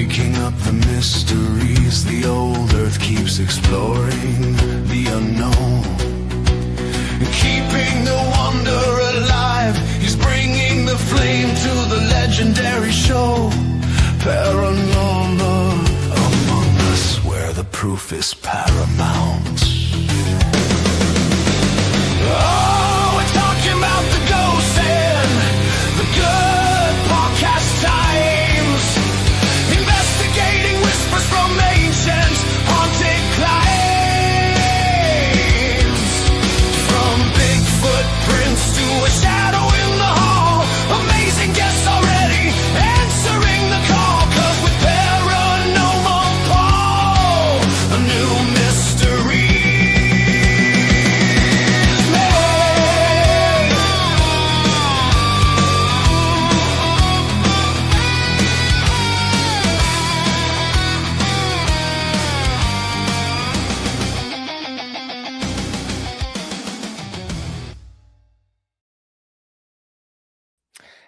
Waking up the mysteries, the old earth keeps exploring the unknown. Keeping the wonder alive, he's bringing the flame to the legendary show. Paranormal among us, where the proof is paramount. Oh, we're talking about the ghosts and the good podcast times. Investigating whispers from ancient haunted climes. From Bigfoot prints to a shadow in the hall. Amazing guests already answering the call. 'Cause with Paranormal Paul, a new mystery.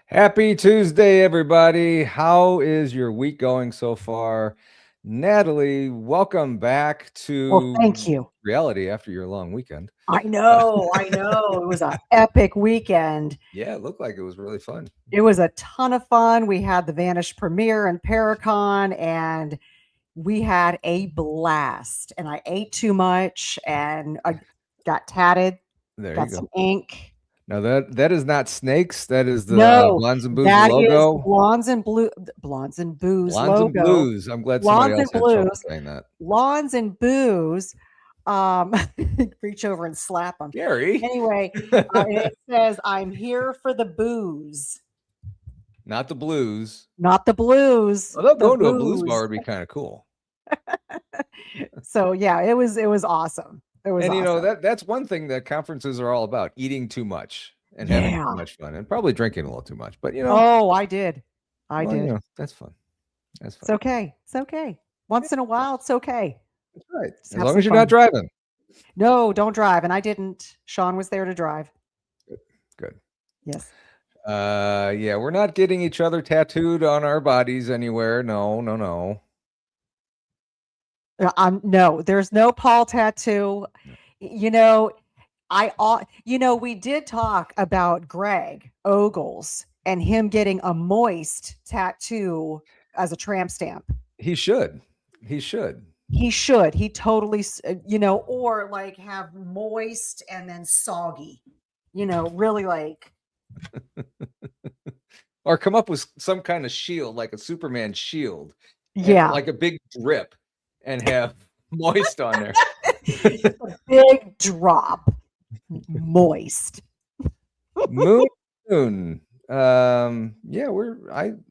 Happy Tuesday, everybody. How is your week going so far? Natalie, welcome back to Well, thank you. reality after your long weekend. I know. It was an epic weekend. Yeah, it looked like it was really fun. It was a ton of fun. We had the Vanish premiere in Paracon, and we had a blast. And I ate too much, and I got tatted, There got you go. some ink. Now that is not snakes. That is the No, Blondes and Booze that is logo. Blondes and Booze Blondes logo. and Blues. I'm glad somebody Blondes else and had trouble Blues. saying that. Lawns and Booze. Reach over and slap them. Gary. Anyway, it says, "I'm here for the booze." Not the blues. Not the blues. Although the going to a blues booze. bar would be kind of cool. So yeah, it was awesome. It was And you know, awesome. that's one thing that conferences are all about, eating too much and having Yeah. too much fun and probably drinking a little too much. But you know, Oh, I did. I well, you did. know, that's fun. That's It's fun. okay. It's okay. Once in a while, it's okay. That's right. Just As have long some as you're not fun. driving. No, don't drive. And I didn't. Sean was there to drive. Good. Yes. Yeah, we're not getting each other tattooed on our bodies anywhere. No. No, there's no Paul tattoo. You know, we did talk about Greg Ogles and him getting a moist tattoo as a tramp stamp. He should. He should. He should. He totally, or like have moist and then soggy, really like. Or come up with some kind of shield, like a Superman shield. Yeah. Like a big drip and have moist on there. Big drop. Moist. Moon. Yeah,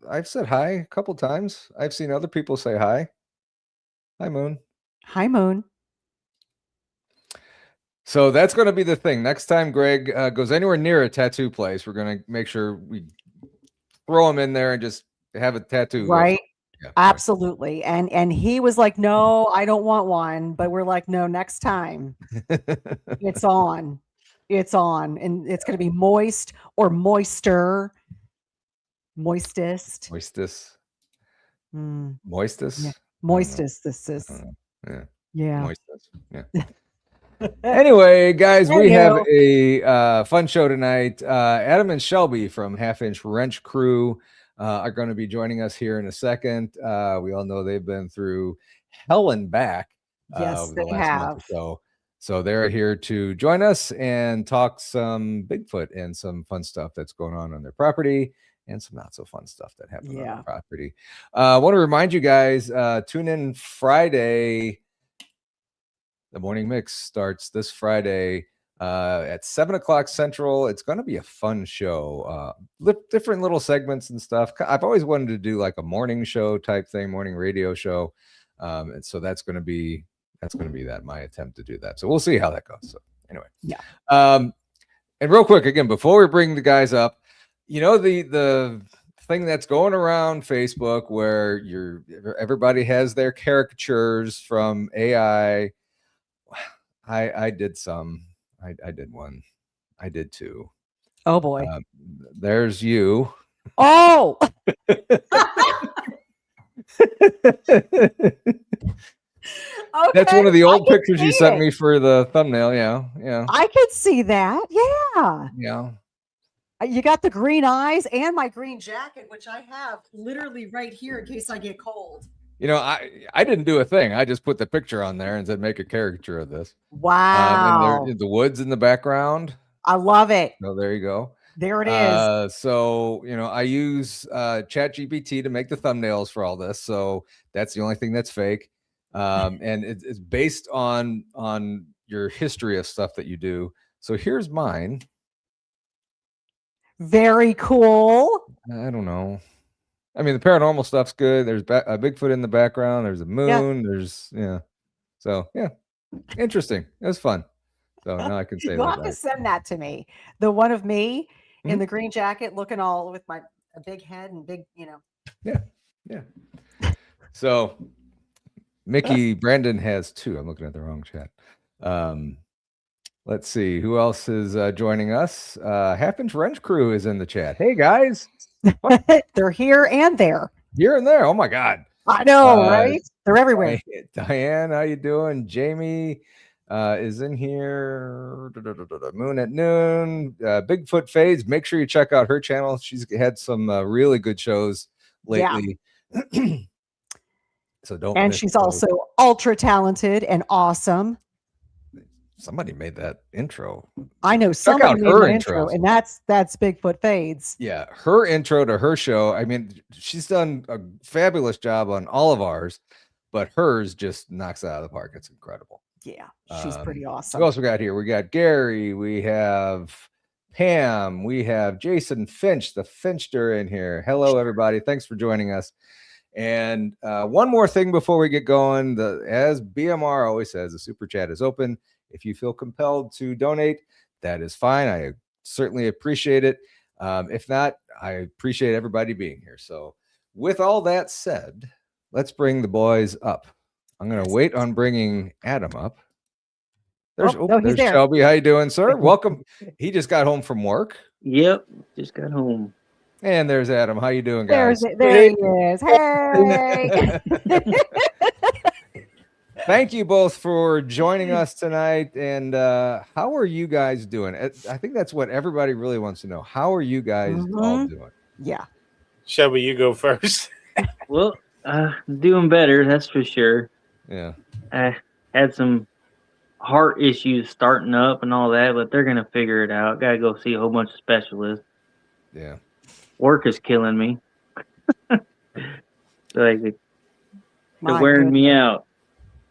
I've said hi a couple times. I've seen other people say hi. Hi, Moon. Hi, Moon. So that's going to be the thing. Next time Greg goes anywhere near a tattoo place, we're going to make sure we throw him in there and just have a tattoo. Right. Yeah, absolutely. Right. And he was like, "No, I don't want one." But we're like, "No, next time." It's on. It's on. And it's going to be moist or moister. Moistest. Moistest. Mm. Moistest. Yeah. Moistest. This is. Yeah. Moistest. Yeah. Anyway, guys, we have a fun show tonight. Adam and Shelby from Half Inch Wrench Crew are going to be joining us here in a second. We all know they've been through hell and back. Yes, they have. So they're here to join us and talk some Bigfoot and some fun stuff that's going on their property and some not so fun stuff that happened on their property. I want to remind you guys, tune in Friday. The Morning Mix starts this Friday at 7 o'clock Central. It's going to be a fun show. Different little segments and stuff. I've always wanted to do like a morning show type thing, morning radio show. And so that's going to be my attempt to do that. So we'll see how that goes. So anyway. Yeah. And real quick, again, before we bring the guys up, the thing that's going around Facebook where everybody has their caricatures from AI. I did some. I did one. I did two. Oh boy. There's you. Oh. That's one of the old pictures you sent it. me for the thumbnail. Yeah. I could see that. Yeah. Yeah. You got the green eyes and my green jacket, which I have literally right here in case I get cold. I didn't do a thing. I just put the picture on there and said, make a caricature of this. Wow. And the woods in the background. I love it. Oh, there you go. There it is. So, I use ChatGPT to make the thumbnails for all this. So that's the only thing that's fake. And it's based on your history of stuff that you do. So here's mine. Very cool. I don't know. I mean, the paranormal stuff's good. There's a Bigfoot in the background. There's a moon. There's So interesting. It was fun. So now I can say You'll have to send that to me. The one of me in the green jacket, looking all with a big head and big, Yeah. So Mickey Brandon has 2. I'm looking at the wrong chat. Let's see who else is joining us. Half Inch Wrench Crew is in the chat. Hey guys, they're here and there. Here and there. Oh my God. I know, right? They're everywhere. Diane, how you doing? Jamie is in here. Moon at Noon. Bigfoot Fades. Make sure you check out her channel. She's had some really good shows lately. Yeah. So don't. And she's also ultra talented and awesome. Somebody made that intro. I know somebody made her intro, and that's Bigfoot Fades. Yeah, her intro to her show. I mean, she's done a fabulous job on all of ours, but hers just knocks it out of the park. It's incredible. Yeah, she's pretty awesome. Who else we got here? We got Gary. We have Pam. We have Jason Finch, the Finchster, in here. Hello, everybody. Thanks for joining us. And one more thing before we get going. As BMR always says, the super chat is open. If you feel compelled to donate, that is fine. I certainly appreciate it. If not, I appreciate everybody being here. So with all that said, let's bring the boys up. I'm going to wait on bringing Adam up. There's Shelby. How you doing, sir? Welcome. He just got home from work. Yep, just got home. And there's Adam. How you doing, guys? There he is. Hey. Thank you both for joining us tonight. And how are you guys doing? I think that's what everybody really wants to know. How are you guys all doing? Yeah. Shelby, you go first. Well, doing better, that's for sure. Yeah. I had some heart issues starting up and all that, but they're going to figure it out. Got to go see a whole bunch of specialists. Yeah. Work is killing me. They're wearing me out.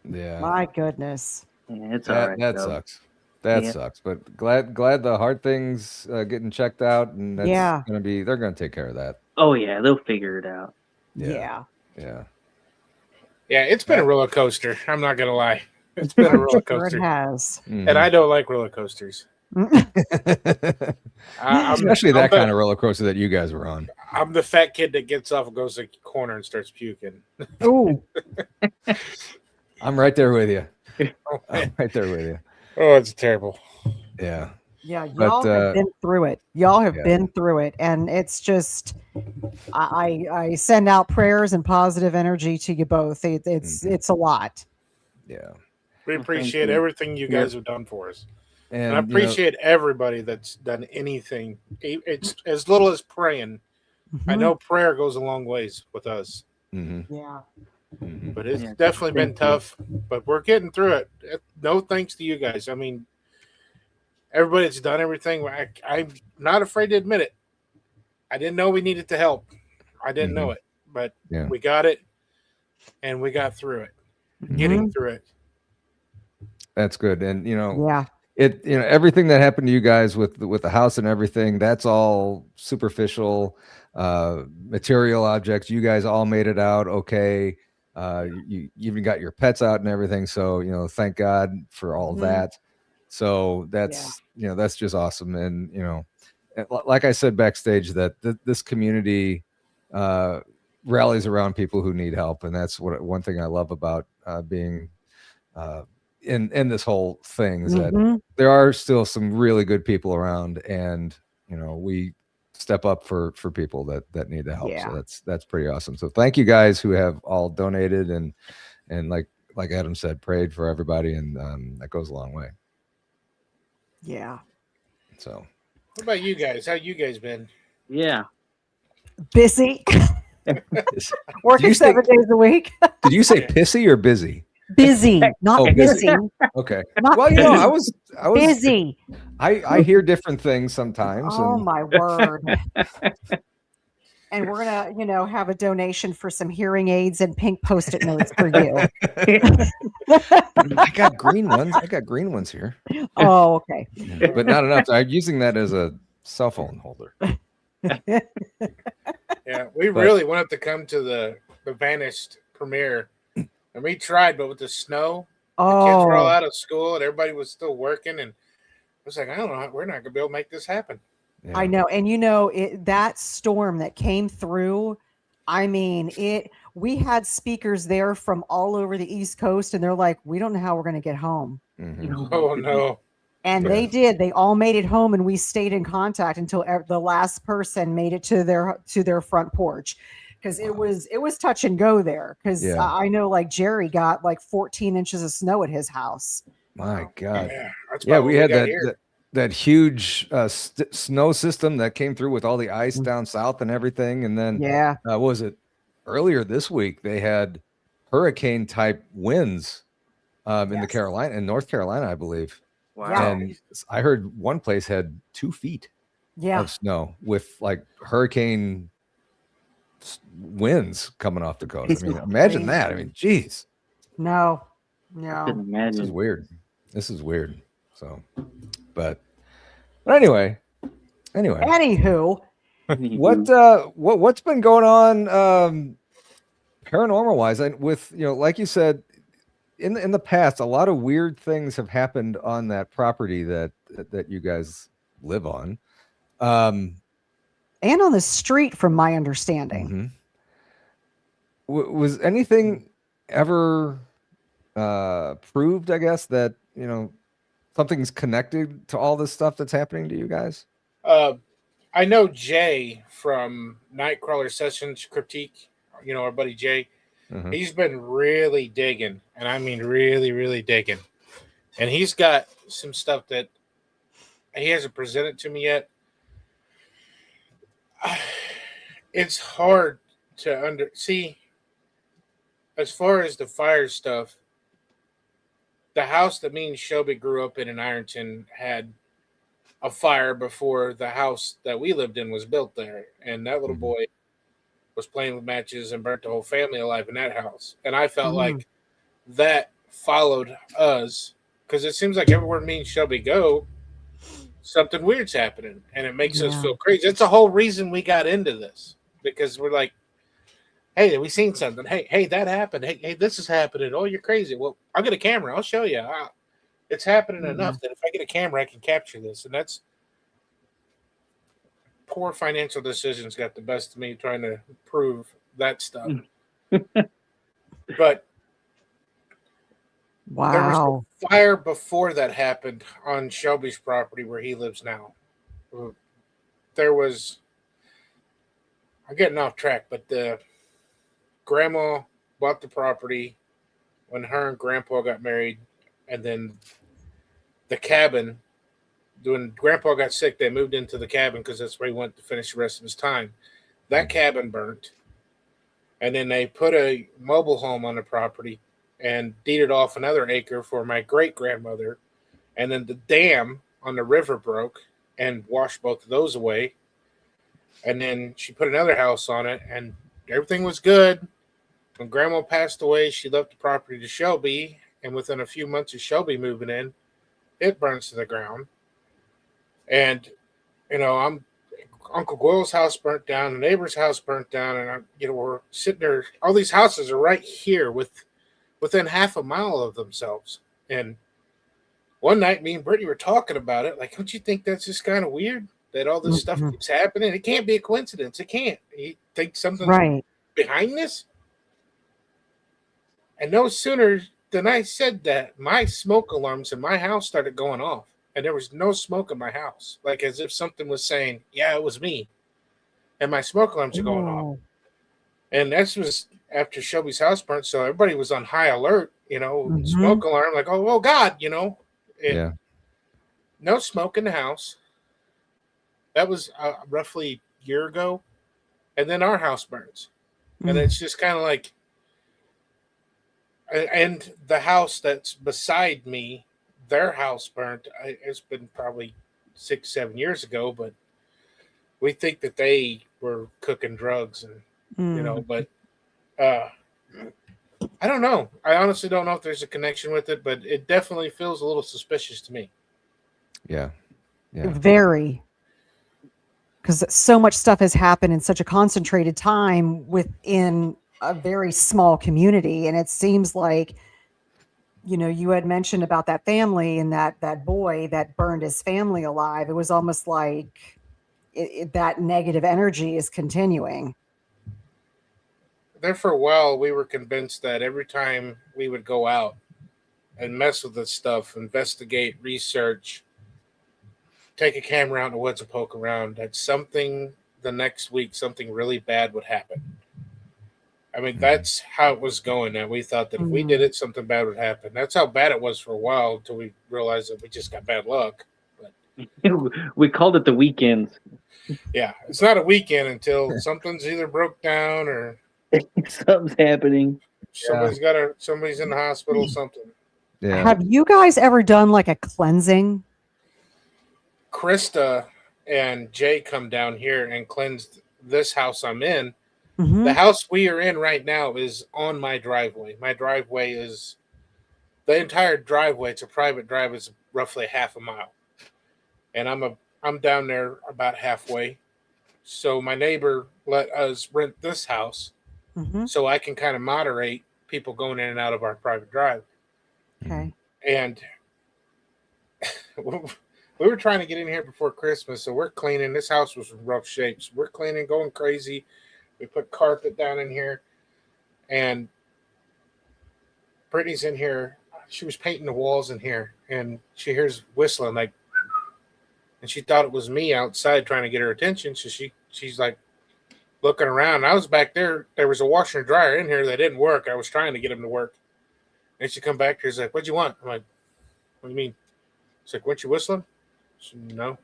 Yeah. My goodness. Yeah, it's all right. That sucks. That sucks. But glad the hard things getting checked out, and that's they're gonna take care of that. Oh yeah, they'll figure it out. Yeah. Yeah, it's been a roller coaster. I'm not gonna lie. It's been a roller coaster. It has. And I don't like roller coasters. Especially that kind of roller coaster that you guys were on. I'm the fat kid that gets off and goes to the corner and starts puking. Oh. I'm right there with you. I'm right there with you. Oh, it's terrible. Yeah. Yeah, y'all have been through it. Y'all have been through it. And it's just I send out prayers and positive energy to you both. It's a lot. Yeah. We appreciate everything you guys have done for us. And I appreciate everybody that's done anything. It's as little as praying. I know prayer goes a long ways with us. Yeah. But it's definitely been tough, but we're getting through it. No thanks to you guys. I mean, everybody that's done everything. I'm not afraid to admit it. I didn't know we needed to help. I didn't know it, but we got it, and we got through it. Getting through it. That's good. And everything that happened to you guys with the house and everything, that's all superficial material objects. You guys all made it out okay. You even got your pets out and everything. So, thank God for all that. So that's just awesome. And, like I said backstage, that this community rallies around people who need help. And that's one thing I love about being in this whole thing is that there are still some really good people around, and, we step up for people that need the help. Yeah. So that's pretty awesome. So thank you guys who have all donated and like Adam said, prayed for everybody, and that goes a long way. Yeah. So What about you guys? How you guys been? Yeah. Busy. Working say- 7 days a week. did you say pissy or busy? Busy, not Oh, busy. busy. Okay. Not Well, busy. I was Busy. I hear different things sometimes. Oh and my word. And we're gonna, have a donation for some hearing aids and pink Post-it notes for you. I got green ones here. Oh, okay. But not enough. I'm using that as a cell phone holder. Yeah, we really wanted to come to the Vanished premiere, and we tried, but with the snow, the kids were all out of school, and everybody was still working, and I was like, I don't know, we're not gonna be able to make this happen. Yeah. I know. And that storm that came through, I mean, we had speakers there from all over the East Coast, and they're like, we don't know how we're going to get home. Mhm. Oh no. And they did. They all made it home, and we stayed in contact until the last person made it to their front porch, because it was touch and go there. Because I know, like, Jerry got like 14 inches of snow at his house. My God. Yeah, We had that huge snow system that came through with all the ice down south and everything. And then what was it earlier this week? They had hurricane type winds in North Carolina, I believe. Wow. And I heard one place had 2 feet of snow with like hurricane winds coming off the coast. I mean, imagine that. I mean, geez. No. This is weird. So, but anyway. Anywho, what's been going on paranormal wise? And with, like you said, in the past, a lot of weird things have happened on that property that you guys live on. And on the street, from my understanding. Was anything ever proved, I guess, that something's connected to all this stuff that's happening to you guys? I know Jay from Nightcrawler Sessions Critique, our buddy Jay. He's been really digging, and I mean really, really digging. And he's got some stuff that he hasn't presented to me yet. It's hard to see. As far as the fire stuff, the house that me and Shelby grew up in Ironton had a fire before the house that we lived in was built there. And that little boy was playing with matches and burnt the whole family alive in that house. And I felt like that followed us, because it seems like everywhere me and Shelby go, something weird's happening, and it makes us feel crazy. It's the whole reason we got into this, because we're like, hey, we seen something. Hey, that happened. Hey, this is happening. Oh, you're crazy. Well, I'll get a camera. I'll show you. It's happening enough that if I get a camera, I can capture this. And that's poor financial decisions got the best of me trying to prove that stuff. But wow, there was a fire before that happened on Shelby's property where he lives now. There was, I'm getting off track, but the grandma bought the property when her and grandpa got married, and then the cabin, when grandpa got sick, they moved into the cabin because that's where he went to finish the rest of his time. That cabin burnt, and then they put a mobile home on the property and deeded off another acre for my great-grandmother, and then the dam on the river broke and washed both of those away, and then she put another house on it, and everything was good. When grandma passed away, she left the property to Shelby, and within a few months of Shelby moving in, it burns to the ground. And, Uncle Goyle's house burnt down, the neighbor's house burnt down, and we're sitting there. All these houses are right here within half a mile of themselves. And one night, me and Brittany were talking about it. Like, don't you think that's just kind of weird that all this stuff keeps happening? It can't be a coincidence. It can't. You think something's behind this? And no sooner than I said that, my smoke alarms in my house started going off. And there was no smoke in my house, like as if something was saying, yeah, it was me. and my smoke alarms are going off. Oh. And this was after Shelby's house burnt, so everybody was on high alert. Mhm. Smoke alarm, like, oh God, And Yeah. no smoke in the house. That was roughly a year ago, and then our house burns, and it's just kind of like, and the house that's beside me, their house burnt. It's been probably 6-7 years ago, but we think that they were cooking drugs, and but I don't know. I honestly don't know if there's a connection with it, but it definitely feels a little suspicious to me. Yeah. Yeah. Very. Because so much stuff has happened in such a concentrated time within a very small community. And it seems like, you had mentioned about that family and that boy that burned his family alive. It was almost like that negative energy is continuing. There for a while, we were convinced that every time we would go out and mess with this stuff, investigate, research, take a camera out in the woods and poke around, that the next week, something really bad would happen. I mean, that's how it was going. That we thought that if we did it, something bad would happen. That's how bad it was for a while until we realized that we just got bad luck. But we called it the weekends. Yeah, it's not a weekend until something's either broke down or something's happening. Somebody's in the hospital, something. Yeah. Have you guys ever done like a cleansing? Krista and Jay come down here and cleansed this house I'm in. Mm-hmm. The house we are in right now is on my driveway. My driveway is the entire driveway. It's a private drive. It's roughly half a mile, and I'm down there about halfway. So my neighbor let us rent this house, so I can kind of moderate people going in and out of our private drive. Okay. And we were trying to get in here before Christmas, so we're cleaning. This house was in rough shape, so we're cleaning, going crazy. We put carpet down in here, and Brittany's in here. She was painting the walls in here, and she hears whistling, like, and she thought it was me outside trying to get her attention. So she's like looking around. I was back there. There was a washer and dryer in here that didn't work. I was trying to get them to work. And she come back here. She's like, "What'd you want?" I'm like, "What do you mean?" She's like, "Weren't you whistling?" I said, "No."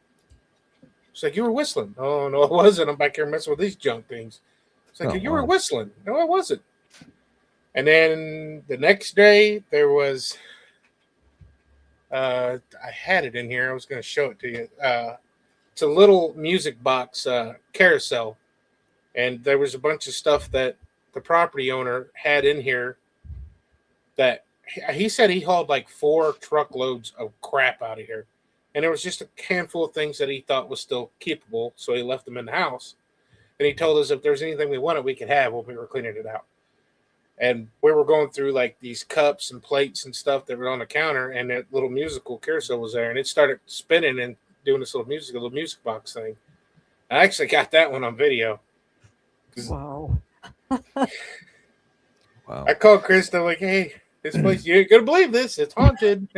She's like, "You were whistling." "Oh, no, I wasn't. I'm back here messing with these junk things." It's like, "You were whistling." "No, I wasn't." And then the next day, there was, I had it in here. I was going to show it to you. It's a little music box carousel. And there was a bunch of stuff that the property owner had in here that he said he hauled like 4 truckloads of crap out of here. And there was just a handful of things that he thought was still keepable. So he left them in the house. And he told us if there's anything we wanted, we could have when we were cleaning it out. And we were going through like these cups and plates and stuff that were on the counter, and that little musical carousel was there, and it started spinning and doing this little music box thing. I actually got that one on video. Wow. Wow. I called Krista, like, "Hey, this place, you ain't gonna believe this. It's haunted."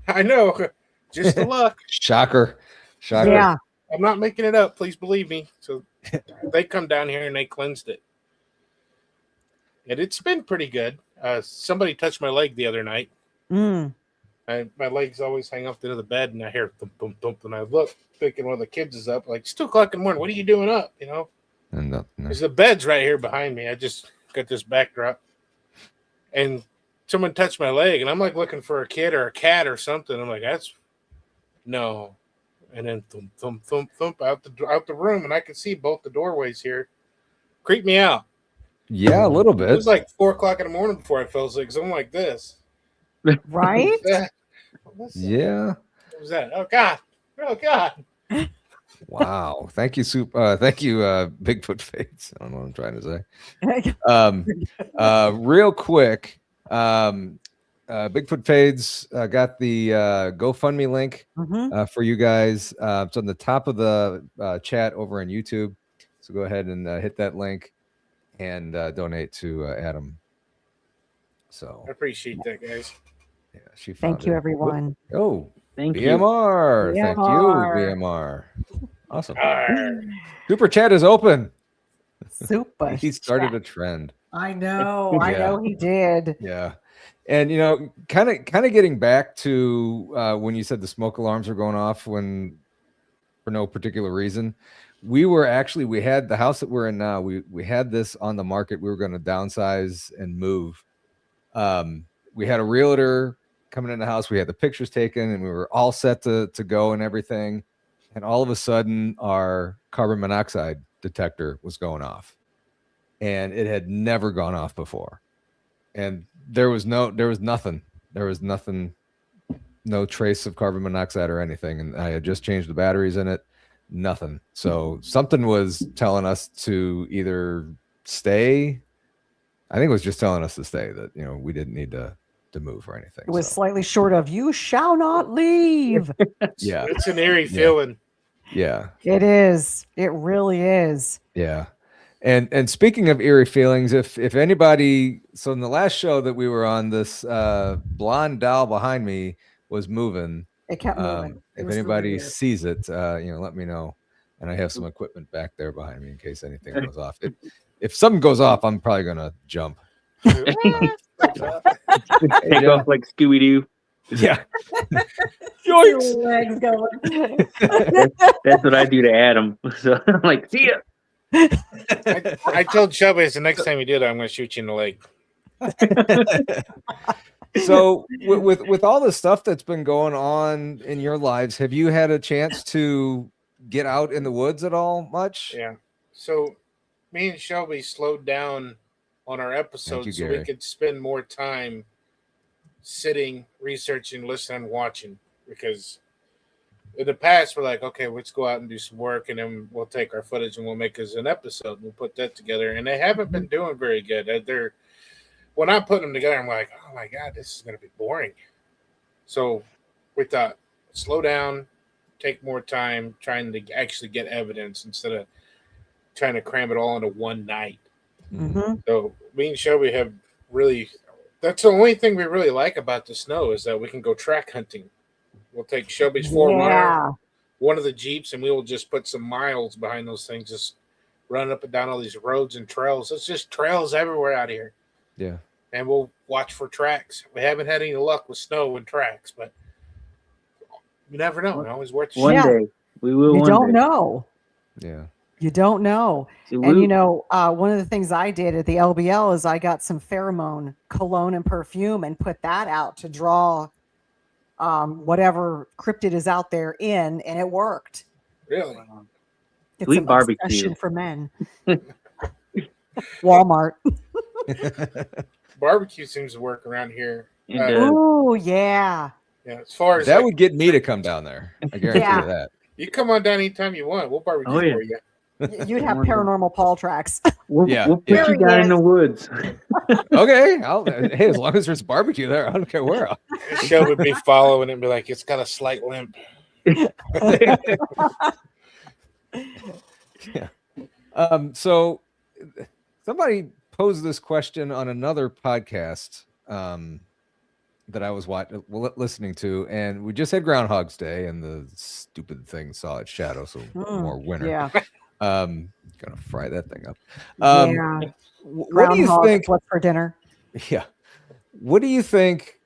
I know. Just the luck. Shocker. Yeah. I'm not making it up. Please believe me. So they come down here and they cleansed it. And it's been pretty good. Somebody touched my leg the other night. My legs always hang up into the bed, and I hear thump, thump, thump, and I look, thinking one of the kids is up. Like, it's 2 o'clock in the morning. What are you doing up? And There's the bed's right here behind me. I just got this backdrop. And someone touched my leg, and I'm like looking for a kid or a cat or something. I'm like, no. And then thump, thump, thump, thump out the room, and I could see both the doorways here. Creeped me out. Yeah, a little bit. It was like 4 o'clock in the morning before I fell asleep because I'm like this. Right? What was that? Yeah. What was that? Oh God. Wow. Thank you, thank you, Bigfoot Fades. I don't know what I'm trying to say. Real quick, Bigfoot Fades got the GoFundMe link for you guys. It's on the top of the chat over on YouTube. So go ahead and hit that link and donate to Adam. So I appreciate that, guys. Yeah, she found Thank you, everyone. Oh, Thank you. BMR. Thank you, BMR. Awesome. Arr. Super chat is open. Super. He started chat. a trend. I know. I Yeah. know he did. Yeah. And kind of getting back to when you said the smoke alarms were going off when for no particular reason. We had the house that we're in now. We had this on the market. We were going to downsize and move. We had a realtor coming in the house. We had the pictures taken and we were all set to go and everything. And all of a sudden our carbon monoxide detector was going off and it had never gone off before. And there was nothing, no trace of carbon monoxide or anything. And I had just changed the batteries in it, nothing. So something was telling us to either stay. I think it was just telling us to stay, that, we didn't need to move or anything. It was slightly short of "you shall not leave." Yeah. It's an eerie feeling. Yeah. It is. It really is. Yeah. And speaking of eerie feelings, if anybody, so in the last show that we were on, this blonde doll behind me was moving. It kept moving. If anybody sees it, let me know. And I have some equipment back there behind me in case anything goes off. If something goes off, I'm probably gonna jump. Take off like Scooby Doo. Yeah. Yoinks. Legs going. That's what I do to Adam. So I'm like, see ya. I told Shelby the next time you do that, I'm going to shoot you in the leg. So with all the stuff that's been going on in your lives, have you had a chance to get out in the woods at all much? Yeah. So me and Shelby slowed down on our episodes so we could spend more time sitting, researching, listening, watching. Because in the past, we're like, okay, let's go out and do some work, and then we'll take our footage and we'll make us an episode. We'll put that together. And they haven't been doing very good. When I put them together, I'm like, oh my God, this is going to be boring. So we thought, slow down, take more time trying to actually get evidence instead of trying to cram it all into one night. Mm-hmm. So me and Shelby have really, that's the only thing we really like about the snow is that we can go track hunting. We'll take Shelby's 4-wheeler, one of the Jeeps, and we will just put some miles behind those things, just run up and down all these roads and trails. It's just trails everywhere out here. Yeah. And we'll watch for tracks. We haven't had any luck with snow and tracks, but you never know. It always worth one day. We will. You don't know. Yeah. You don't know. And one of the things I did at the LBL is I got some pheromone cologne and perfume and put that out to draw whatever cryptid is out there in, and it worked. Really? It's Sweet an barbecue obsession for men. Walmart. Barbecue seems to work around here. Oh yeah. Yeah, as far as that would get me to come down there. I guarantee you that. You come on down anytime you want. We'll barbecue for you. You'd have paranormal Paul tracks. We'll put you down in the woods. Okay. Hey, as long as there's barbecue there, I don't care where. Shelby would be following and be like, it's got a slight limp. Yeah. So somebody posed this question on another podcast that I was listening to, and we just had Groundhog's Day, and the stupid thing saw its shadow, so more winter. Yeah. Gonna fry that thing up. What do you think? What's for dinner? Yeah. What do you think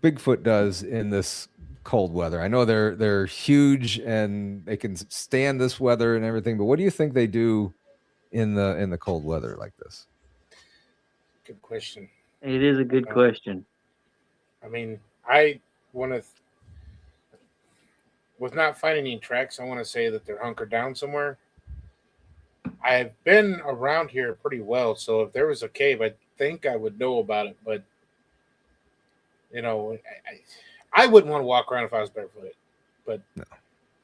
Bigfoot does in this cold weather? I know they're huge and they can stand this weather and everything, but what do you think they do in the cold weather like this? Good question. It is a good question. I mean, I want to, with not finding any tracks, I want to say that they're hunkered down somewhere. I've been around here pretty well, so if there was a cave, I think I would know about it. But I wouldn't want to walk around if I was barefooted. But no.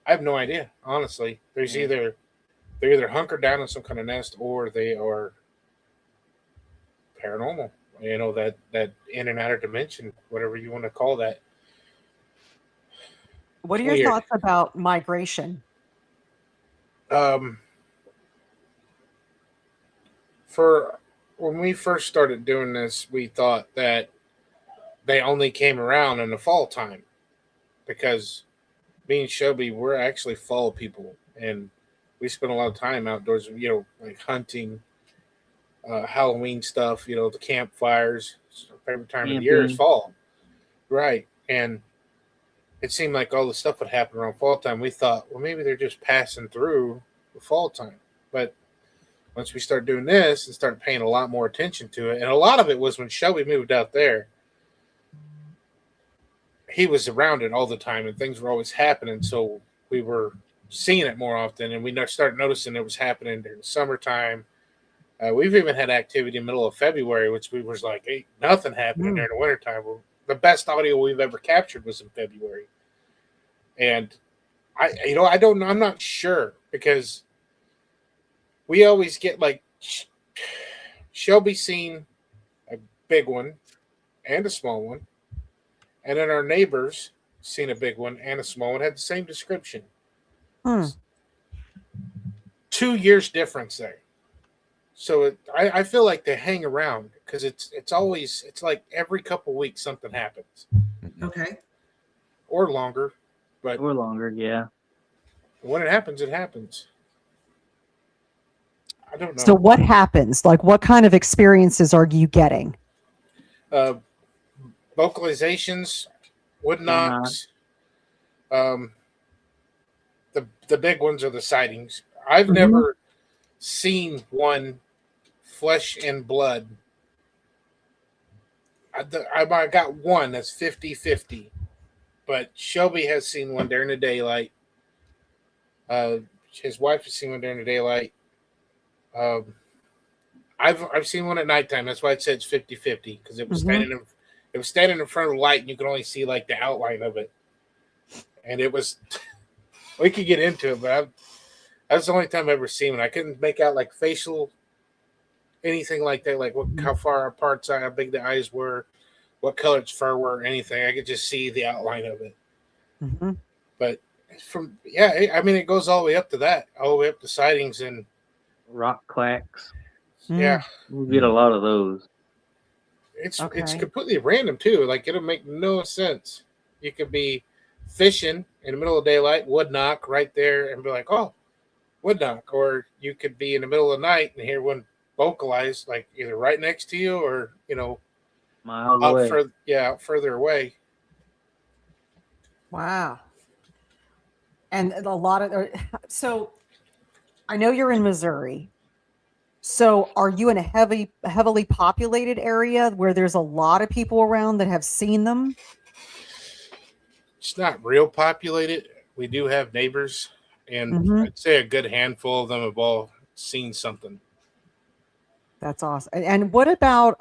I have no idea, honestly. They're either hunkered down in some kind of nest or they are paranormal. That in and outer dimension, whatever you want to call that. What are your thoughts about migration? For when we first started doing this, we thought that they only came around in the fall time because me and Shelby, we're actually fall people, and we spent a lot of time outdoors. You know, like hunting, Halloween stuff. You know, the campfires. Our favorite time of the year is Camping. fall, right? And it seemed like all the stuff would happen around fall time. We thought, well, maybe they're just passing through the fall time. But once we started doing this and started paying a lot more attention to it, and a lot of it was when Shelby moved out there, he was around it all the time and things were always happening. So we were seeing it more often, and we started noticing it was happening during the summertime. We've even had activity in the middle of February, which we was like, hey, nothing happening during the wintertime. Well, the best audio we've ever captured was in February. And I'm not sure, because we always get like Shelby seen a big one and a small one, and then our neighbors seen a big one and a small one, had the same description. 2 years difference there. So I feel like they hang around, because it's like every couple weeks something happens. Okay. Or longer. But Or longer, yeah. when it happens, it happens. I don't know. So what happens? Like, what kind of experiences are you getting? Vocalizations, wood knocks. The big ones are the sightings. I've never seen one flesh and blood. I got one that's 50-50, but Shelby has seen one during the daylight. His wife has seen one during the daylight. I've seen one at nighttime. That's why it said it's 50-50, because it was standing in front of the light, and you could only see like the outline of it. And it was we could get into it, but that was the only time I've ever seen one. I couldn't make out like facial anything like that, like how far apart, how big the eyes were, what color its fur were, anything. I could just see the outline of it. But it goes all the way up to that, all the way up to sightings and rock clacks. Yeah, we get a lot of those. It's completely random too. Like, it'll make no sense. You could be fishing in the middle of daylight, wood knock right there, and be like, "Oh, wood knock," or you could be in the middle of the night and hear one vocalized, like either right next to you or miles away. Out further away. Wow. And a lot of so I know you're in Missouri. So are you in a heavily populated area where there's a lot of people around that have seen them? It's not real populated. We do have neighbors, and I'd say a good handful of them have all seen something. That's awesome. And what about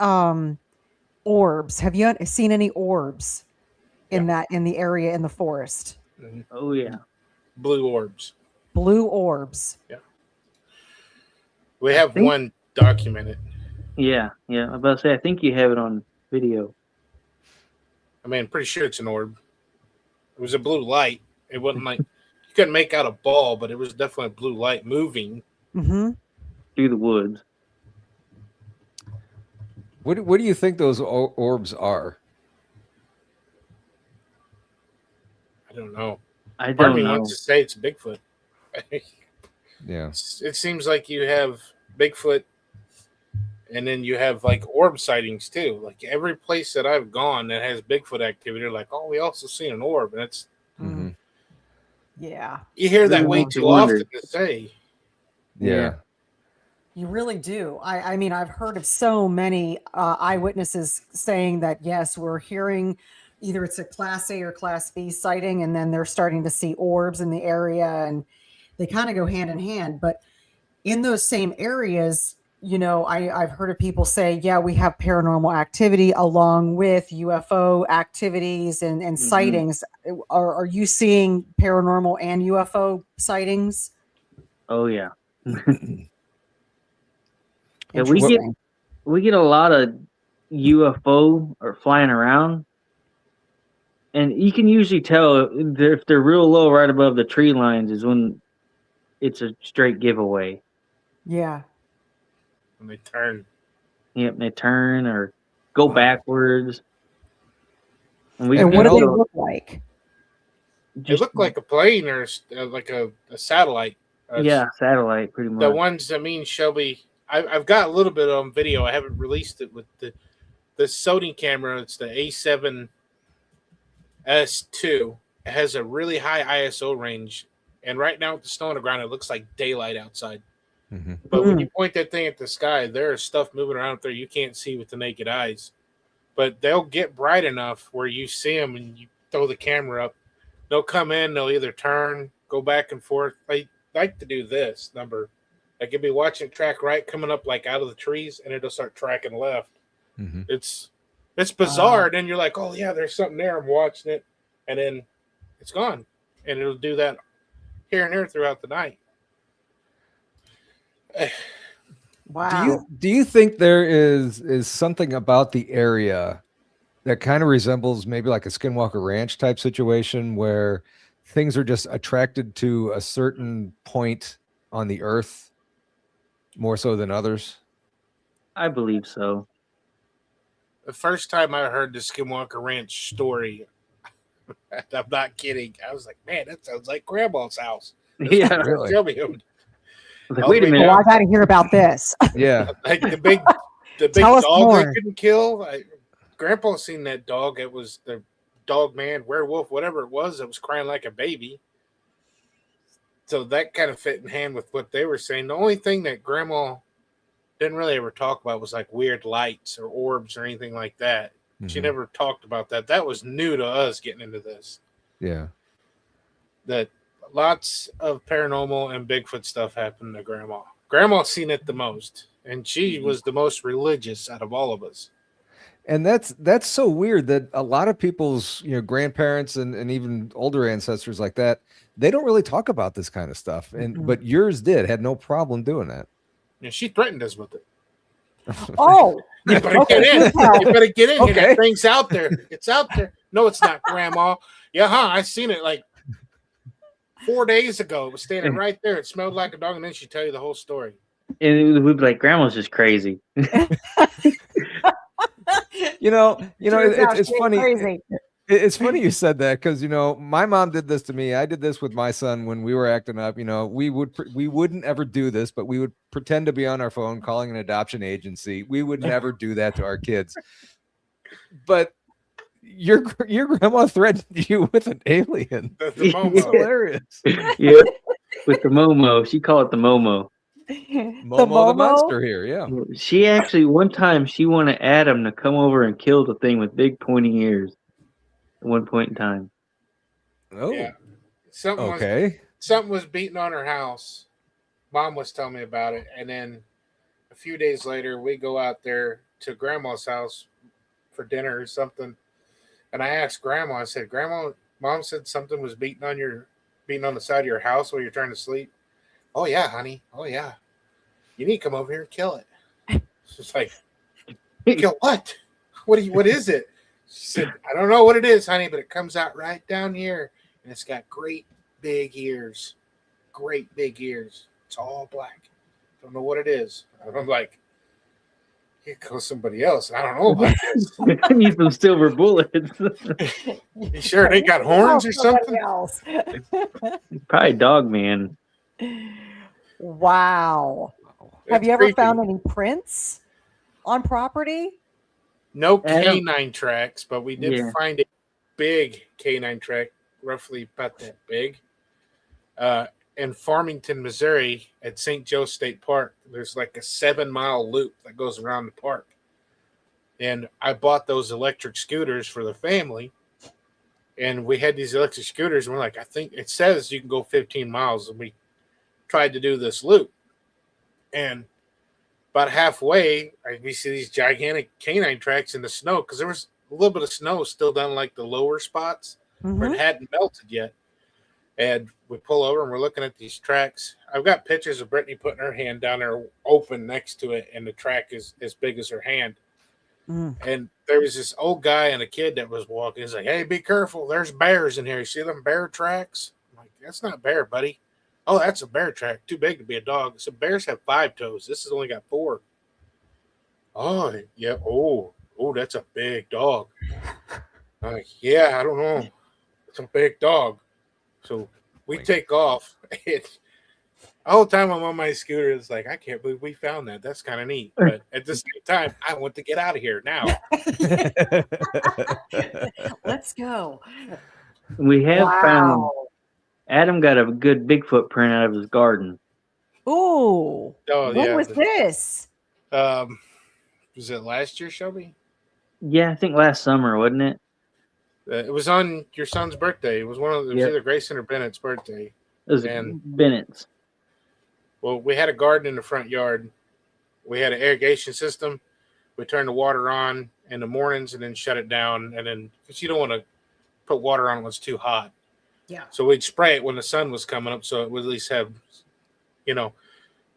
orbs? Have you seen any orbs in the area in the forest? Oh yeah. Blue orbs. Blue orbs. Yeah. We have one documented. Yeah. I'm about to say, I think you have it on video. I mean, I'm pretty sure it's an orb. It was a blue light. It wasn't like, you couldn't make out a ball, but it was definitely a blue light moving through the woods. What do you think those orbs are? I don't know. I Part of don't me know. wants to say it's Bigfoot. Yeah. It seems like you have Bigfoot, and then you have like orb sightings too. Like, every place that I've gone that has Bigfoot activity, they're like, "Oh, we also seen an orb," and it's yeah. You hear that way too often to say. Yeah. You really do. I mean, I've heard of so many eyewitnesses saying that, yes, we're hearing either it's a Class A or Class B sighting, and then they're starting to see orbs in the area, and they kind of go hand in hand. But in those same areas, I've heard of people say, yeah, we have paranormal activity along with UFO activities and sightings. Are you seeing paranormal and UFO sightings? Oh yeah. Yeah, we get a lot of UFO or flying around, and you can usually tell if they're real low right above the tree lines is when it's a straight giveaway. Yeah. When they turn. Yep, they turn or go backwards. And what do they look like? They look like a plane or like a satellite. Satellite, pretty much. The ones that me and Shelby, I've got a little bit on video. I haven't released it with the Sony camera. It's the A7S2. It has a really high ISO range, and right now with the snow on the ground, it looks like daylight outside. Mm-hmm. But when you point that thing at the sky, there is stuff moving around up there you can't see with the naked eyes. But they'll get bright enough where you see them and you throw the camera up. They'll come in, they'll either turn, go back and forth. They like to do this number. Like you'll be watching track right coming up like out of the trees, and it'll start tracking left. Mm-hmm. It's bizarre. Then you're like, oh yeah, there's something there. I'm watching it, and then it's gone. And it'll do that here and there throughout the night. Wow. Do you think there is something about the area that kind of resembles maybe like a Skinwalker Ranch type situation where things are just attracted to a certain point on the earth more so than others? I believe so. The first time I heard the Skinwalker Ranch story, I'm not kidding. I was like, man, that sounds like Grandma's house. Yeah, really. Like, wait a minute. Oh, I got to hear about this. Yeah, like the big Tell us dog more. they couldn't kill. Grandpa seen that dog. It was the dog man, werewolf, whatever it was. It was crying like a baby. So that kind of fit in hand with what they were saying. The only thing that Grandma didn't really ever talk about was like weird lights or orbs or anything like that. Mm-hmm. She never talked about that. That was new to us getting into this. Yeah. That lots of paranormal and Bigfoot stuff happened to Grandma. Grandma's seen it the most, and she was the most religious out of all of us. And that's so weird that a lot of people's grandparents and even older ancestors like that, they don't really talk about this kind of stuff. And but yours had no problem doing that. Yeah, she threatened us with it. Oh, You better get in. You better get in. Okay. That thing's out there. It's out there. No, it's not, Grandma. Yeah, I seen it like 4 days ago. It was standing right there. It smelled like a dog, and then she'd tell you the whole story. And we'd be like, Grandma's just crazy. It's funny. Crazy. It's funny you said that because my mom did this to me. I did this with my son when we were acting up. We wouldn't ever do this, but we would pretend to be on our phone calling an adoption agency. We would never do that to our kids. But your grandma threatened you with an alien. The It's Momo. hilarious. Yeah, with the Momo. She called it the Momo. Momo the monster here. Yeah. She actually, one time, she wanted Adam to come over and kill the thing with big pointy ears at one point in time. Oh. Yeah. Something was beating on her house. Mom was telling me about it. And then a few days later, we go out there to Grandma's house for dinner or something. And I asked Grandma, I said, Grandma, Mom said something was beating on the side of your house while you're trying to sleep. Oh, yeah, honey. Oh, yeah. You need to come over here and kill it. She's like, kill what? What is it? She said, I don't know what it is, honey, but it comes out right down here. And it's got great big ears. Great big ears. It's all black. Don't know what it is. I'm like, here goes somebody else. I don't know about this. I need some silver bullets. You sure they got horns or something? Else. Probably Dog Man. Wow. Have It's you ever creepy. found any prints on property? No canine tracks, but we did Yeah. find a big canine track, roughly about that big. In Farmington, Missouri, at St. Joe State Park, there's like a 7-mile loop that goes around the park. And I bought those electric scooters for the family. And we had these electric scooters, and we're like, I think it says you can go 15 miles. And we tried to do this loop. And about halfway, we see these gigantic canine tracks in the snow because there was a little bit of snow still down like the lower spots where it hadn't melted yet. And we pull over and we're looking at these tracks. I've got pictures of Brittany putting her hand down there open next to it, and the track is as big as her hand. And there was this old guy and a kid that was walking. He's like, hey, be careful. There's bears in here. You see them bear tracks? I'm like, that's not a bear, buddy. Oh, that's a bear track. Too big to be a dog. So bears have 5 toes. This has only got 4. Oh, yeah. Oh, that's a big dog. I'm like, yeah, I don't know. It's a big dog. So we take off. The whole time I'm on my scooter, it's like, I can't believe we found that. That's kind of neat. But at the same time, I want to get out of here now. Let's go. We have found Wow. Adam got a good Bigfoot print out of his garden. Ooh. Oh, When yeah. was this? Was it last year, Shelby? Yeah, I think last summer, wasn't it? It was on your son's birthday. It was either Grayson or Bennett's birthday. It was And Bennett's. well, we had a garden in the front yard. We had an irrigation system. We turned the water on in the mornings and then shut it down. And then, because you don't want to put water on when it's too hot. Yeah. So we'd spray it when the sun was coming up, so it would at least have, we go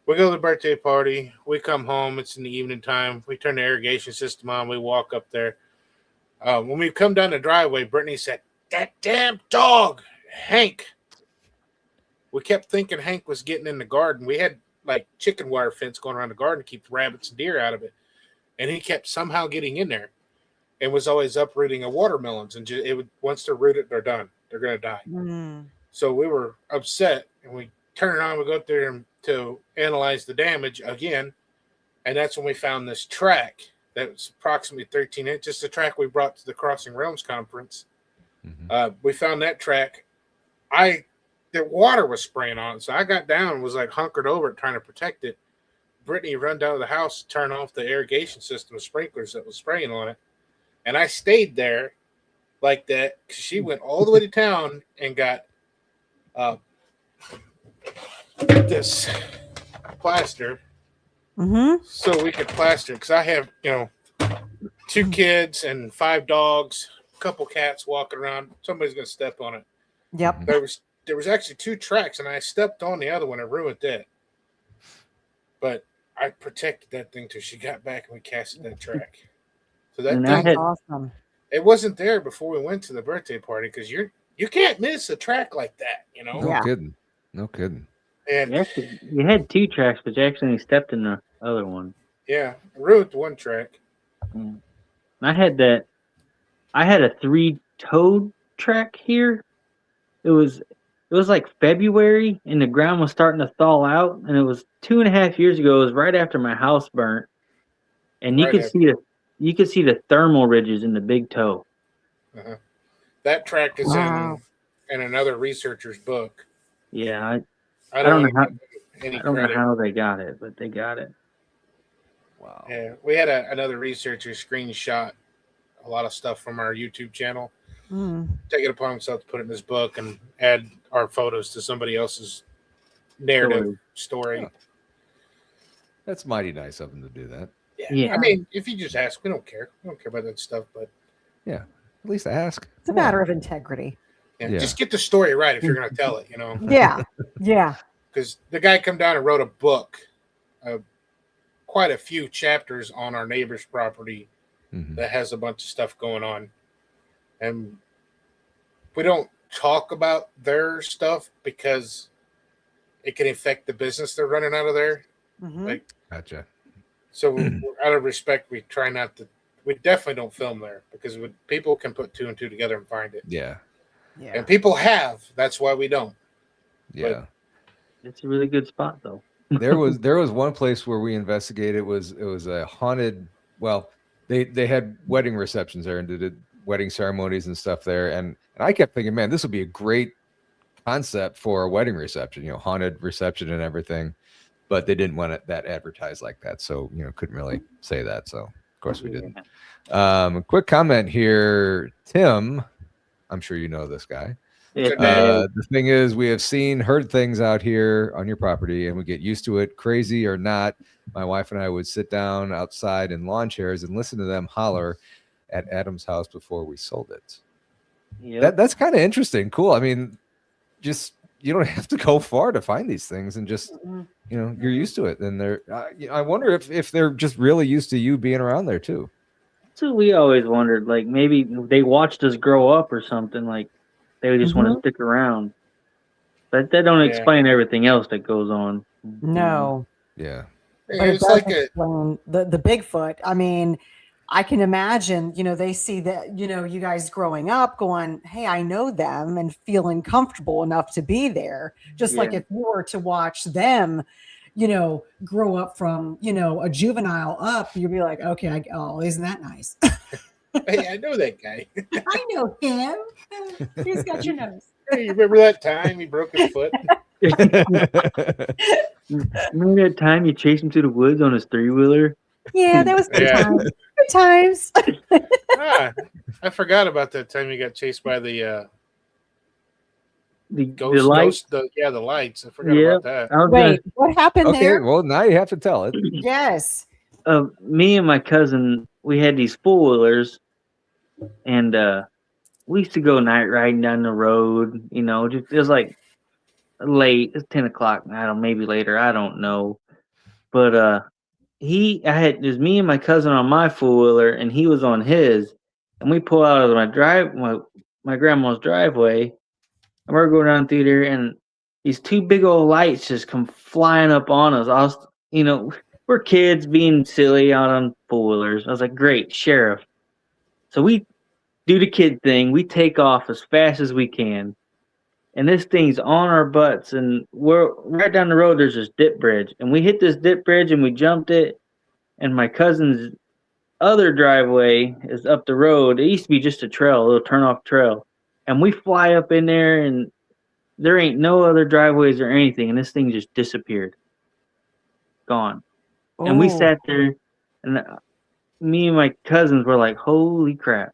to the birthday party. We come home. It's in the evening time. We turn the irrigation system on. We walk up there. When we come down the driveway, Brittany said, "That damn dog, Hank." We kept thinking Hank was getting in the garden. We had like chicken wire fence going around the garden to keep rabbits and deer out of it. And he kept somehow getting in there and was always uprooting of watermelons. And once they're rooted, they're done. They're going to die. Mm. So we were upset, and we turn it on. We go up there to analyze the damage again. And that's when we found this track that was approximately 13 inches, the track we brought to the Crossing Realms conference. Mhm. We found that track. The water was spraying on it, so I got down and was like hunkered over it trying to protect it. Brittany run down to the house to turn off the irrigation system of sprinklers that was spraying on it. And I stayed there like that because she went all the way to town and got this plaster so we could plaster it. Because I have, 2 kids and 5 dogs, a couple cats walking around. Somebody's going to step on it. Yep. There was actually 2 tracks, and I stepped on the other one and ruined that. But I protected that thing till she got back and we casted that track. So that thing, Awesome. it wasn't there before we went to the birthday party because you can't miss a track like that, No kidding. No kidding. And You had 2 tracks, but you actually stepped in the other one. yeah, I ruined 1 track. I had a 3-toed track here. It was like February, and the ground was starting to thaw out, and it was 2.5 years ago. It was right after my house burnt, and you could see the thermal ridges in the big toe. That track is in another researcher's book. Yeah, I don't know how they got it, but they got it. Wow. Yeah, we had another researcher screenshot a lot of stuff from our YouTube channel. Take it upon himself to put it in his book and add our photos to somebody else's narrative story. Oh. That's mighty nice of him to do that. Yeah. I mean, if you just ask, we don't care. We don't care about that stuff, but yeah, at least ask. It's a matter of integrity. Just get the story right if you're going to tell it, Yeah. Yeah. Because the guy come down and wrote a book, quite a few chapters on our neighbor's property that has a bunch of stuff going on. And we don't talk about their stuff because it can affect the business they're running out of there. Gotcha. So out of respect, we try not to. We definitely don't film there because people can put 2 and 2 together and find it. Yeah. And people have. That's why we don't. Yeah. It's a really good spot, though. there was one place where we investigated. It was a haunted. Well, they had wedding receptions there and did wedding ceremonies and stuff there. And I kept thinking, man, this would be a great concept for a wedding reception, haunted reception and everything. But they didn't want that advertised like that. So, couldn't really say that. So, of course, we didn't. Quick comment here. Tim, I'm sure you know this guy. The thing is, we have heard things out here on your property, and we get used to it. Crazy or not, my wife and I would sit down outside in lawn chairs and listen to them holler at Adam's house before we sold it. Yep. That's kind of interesting. Cool. I mean, just you don't have to go far to find these things, and just you're used to it. And they're I wonder if they're just really used to you being around there too. So we always wondered, like maybe they watched us grow up or something. Like they would just want to stick around. But that don't explain everything else that goes on. No. Yeah. But it It's does like explain the Bigfoot. I mean, I can imagine, they see that, you guys growing up going, hey, I know them, and feeling comfortable enough to be there. Just like if you were to watch them, grow up from, a juvenile up, you'd be like, okay, isn't that nice? Hey, I know that guy. I know him. He's got your nose. Hey, you remember that time he broke his foot? Remember that time you chased him to the woods on his 3-wheeler? Yeah, that was good times. Good times. I forgot about that time you got chased by the lights. The lights. I forgot about that. Wait, what happened there? Well, now you have to tell it. Yes. Me and my cousin, we had these 4-wheelers, and we used to go night riding down the road. It was like late. It's 10 o'clock. Maybe later. I don't know. But it was me and my cousin on my 4-wheeler, and he was on his, and we pull out of my grandma's driveway, and we're going down through there, and these 2 big old lights just come flying up on us. We're kids being silly out on 4-wheelers. I was like, great, sheriff. So we do the kid thing. We take off as fast as we can. And this thing's on our butts. And we're right down the road, there's this dip bridge. And we hit this dip bridge and we jumped it. And my cousin's other driveway is up the road. It used to be just a trail, a little turn-off trail. And we fly up in there, and there ain't no other driveways or anything. And this thing just disappeared. Gone. And we sat there, and me and my cousins were like, holy crap.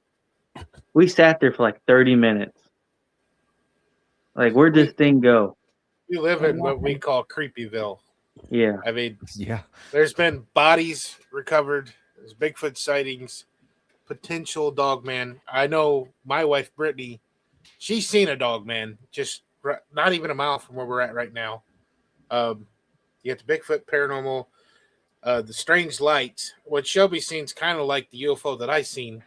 We sat there for like 30 minutes. Like, where'd this thing go? We live in what we call Creepyville. Yeah. I mean, yeah. There's been bodies recovered. There's Bigfoot sightings, potential dogman. I know my wife, Brittany, she's seen a dogman just not even a mile from where we're at right now. You got the Bigfoot paranormal. The strange lights. What Shelby's seen is kind of like the UFO that I seen,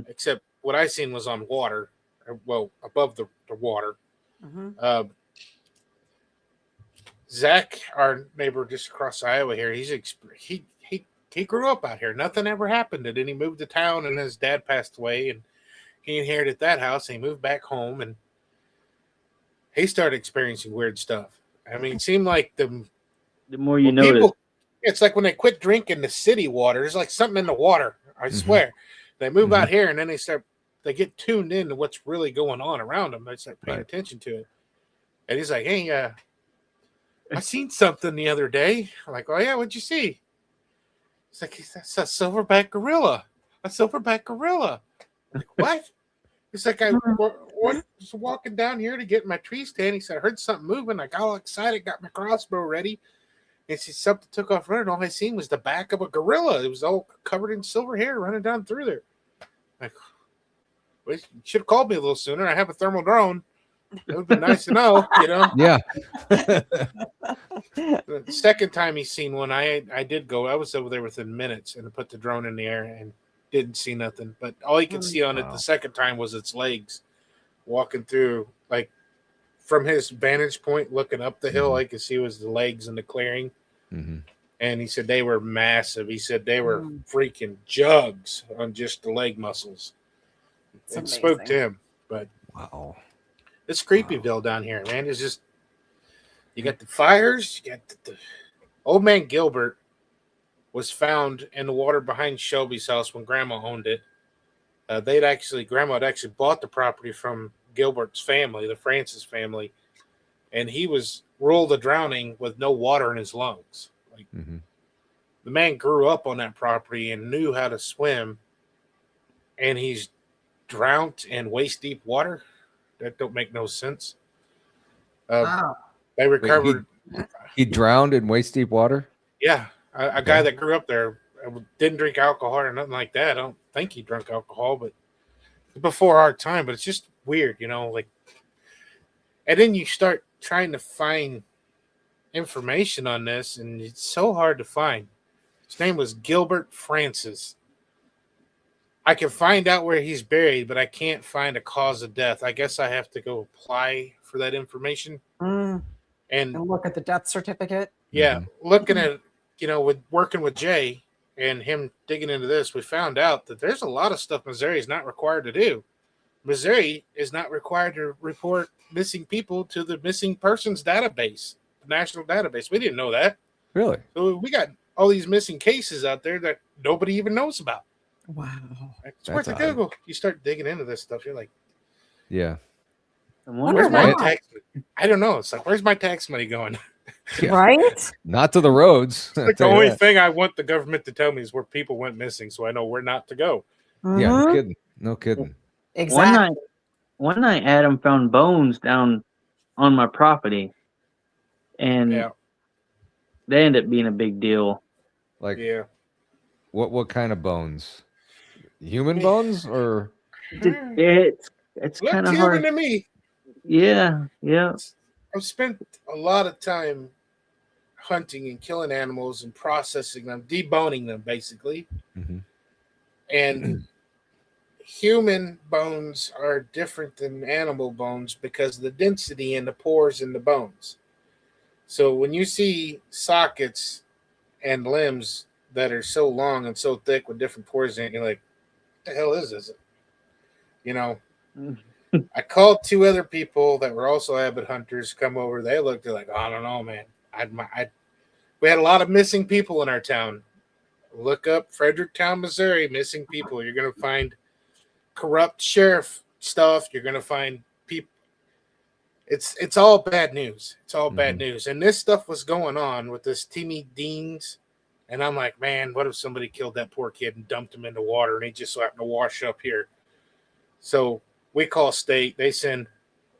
except what I seen was on water, above the water. Mm-hmm. Zach, our neighbor just across Iowa here, he grew up out here. Nothing ever happened. And then he moved to town, and his dad passed away, and he inherited that house. And he moved back home, and he started experiencing weird stuff. I mean, it seemed like the more you notice. It's like when they quit drinking the city water. There's like something in the water. I swear. They move out here, and then they get tuned in to what's really going on around them. They start paying attention to it. And he's like, hey, I seen something the other day. I'm like, oh, yeah, what'd you see? It's like, that's a silverback gorilla. A silverback gorilla. I'm like, what? It's like I was walking down here to get my tree stand. He said, I heard something moving. I got all excited, got my crossbow ready. And something took off running. All I seen was the back of a gorilla. It was all covered in silver hair running down through there. Like, well, you should have called me a little sooner. I have a thermal drone. It would have been nice to know, Yeah. The second time he's seen one, I did go. I was over there within minutes and put the drone in the air and didn't see nothing. But all you could see on it the second time was its legs walking through, like, from his vantage point, looking up the hill, I could see was the legs in the clearing. And he said they were massive. He said they were freaking jugs on just the leg muscles. It spoke to him. But wow, it's Creepyville down here, man. It's just, you got the fires. You got the old man Gilbert was found in the water behind Shelby's house when Grandma owned it. Grandma had actually bought the property from Gilbert's family, the Francis family, and he was ruled a drowning with no water in his lungs. Like, the man grew up on that property and knew how to swim, and he's drowned in waist deep water. That don't make no sense. Wow. They recovered. He drowned in waist deep water. Yeah, a guy that grew up there didn't drink alcohol or nothing like that. I don't think he drank alcohol, but before our time. But it's just weird, like. And then you start trying to find information on this, and it's so hard to find. His name was Gilbert Francis. I can find out where he's buried, but I can't find a cause of death. I guess I have to go apply for that information and look at the death certificate. Yeah, looking at with working with Jay, and him digging into this, we found out that there's a lot of stuff Missouri is not required to do. Missouri is not required to report missing people to the missing persons database, the national database. We didn't know that. Really? So we got all these missing cases out there that nobody even knows about. Wow. It's worth a Google. You start digging into this stuff, you're like, yeah. Where's my tax? I don't know. It's like, where's my tax money going? Yeah. Right? Not to the roads. Like the only thing I want the government to tell me is where people went missing, so I know where not to go. Yeah, no kidding. No kidding. Exactly. One night, Adam found bones down on my property, and they ended up being a big deal. Like, what kind of bones? Human bones, or it's kind of hard to me. Yeah. I've spent a lot of time hunting and killing animals and processing them, deboning them, basically. Mm-hmm. And human bones are different than animal bones because of the density and the pores in the bones. So when you see sockets and limbs that are so long and so thick with different pores in it, you're like, what the hell is this? You know, I called two other people that were also avid hunters come over. They looked, they're like, I don't know, man. We had a lot of missing people in our town. Look up Fredericktown, Missouri, missing people. You're going to find corrupt sheriff stuff. You're going to find people. It's all bad news. It's all bad news. And this stuff was going on with this Timmy Deans. And I'm like, man, what if somebody killed that poor kid and dumped him in the water and he just happened to wash up here? So we call state. They send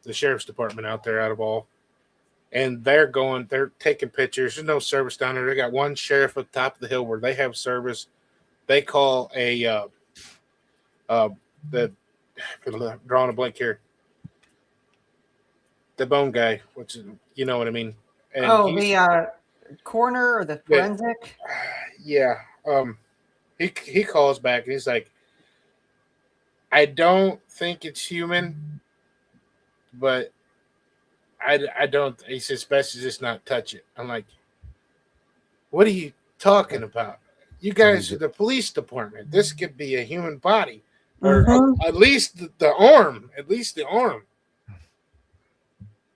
the sheriff's department out there out of all. And they're taking pictures. There's no service down there. They got one sheriff at the top of the hill where they have service. They call drawing a blank here. The bone guy, which is, you know what I mean. And the coroner or the forensic? Yeah. He calls back and he's like, I don't think it's human, but I don't. He says, best to just not touch it. I'm like, what are you talking about? You guys are the police department. This could be a human body, or at least the arm. At least the arm.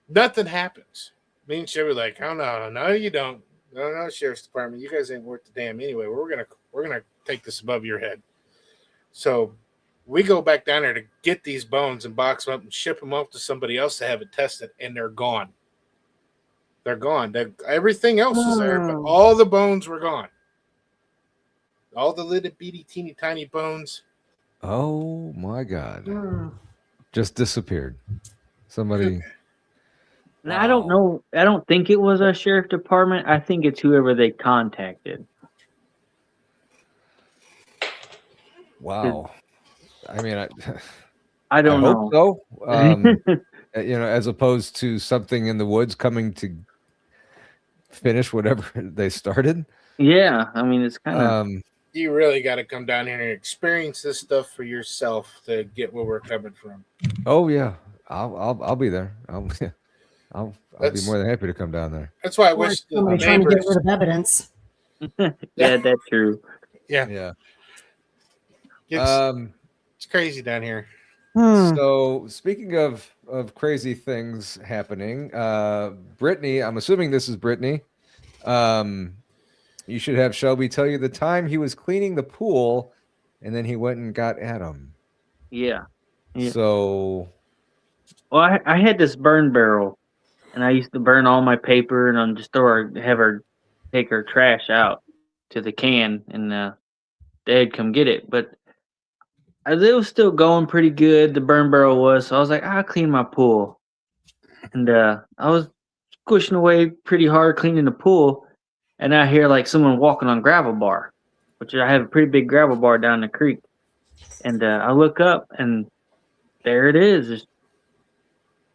Nothing happens. Me and Shelby like, oh no, you don't. No, sheriff's department. You guys ain't worth the damn anyway. We're gonna take this above your head. So we go back down there to get these bones and box them up and ship them off to somebody else to have it tested, and they're gone. They're gone. Everything else is there, but all the bones were gone. All the little bitty, teeny, tiny bones. Oh my God! Just disappeared. Somebody. I don't know. I don't think it was a sheriff department. I think it's whoever they contacted. Wow. I mean, I don't know. Hope so. As opposed to something in the woods coming to finish whatever they started. Yeah, I mean, it's kind of. You really got to come down here and experience this stuff for yourself to get where we're coming from. Oh yeah, I'll be there. I'll be more than happy to come down there. That's why I wish somebody trying to get rid of evidence. Yeah, that's true. Yeah. It's crazy down here. So speaking of crazy things happening, Brittany, I'm assuming this is Brittany. You should have Shelby tell you the time he was cleaning the pool, and then he went and got Adam. Yeah. So, well, I had this burn barrel, and I used to burn all my paper, and I'm just have her take her trash out to the can, and they'd come get it. But it was still going pretty good. The burn barrel was, so I was like, I'll clean my pool, and I was squishing away pretty hard cleaning the pool, and I hear like someone walking on gravel bar, which I have a pretty big gravel bar down the creek, and I look up, and there it is. It's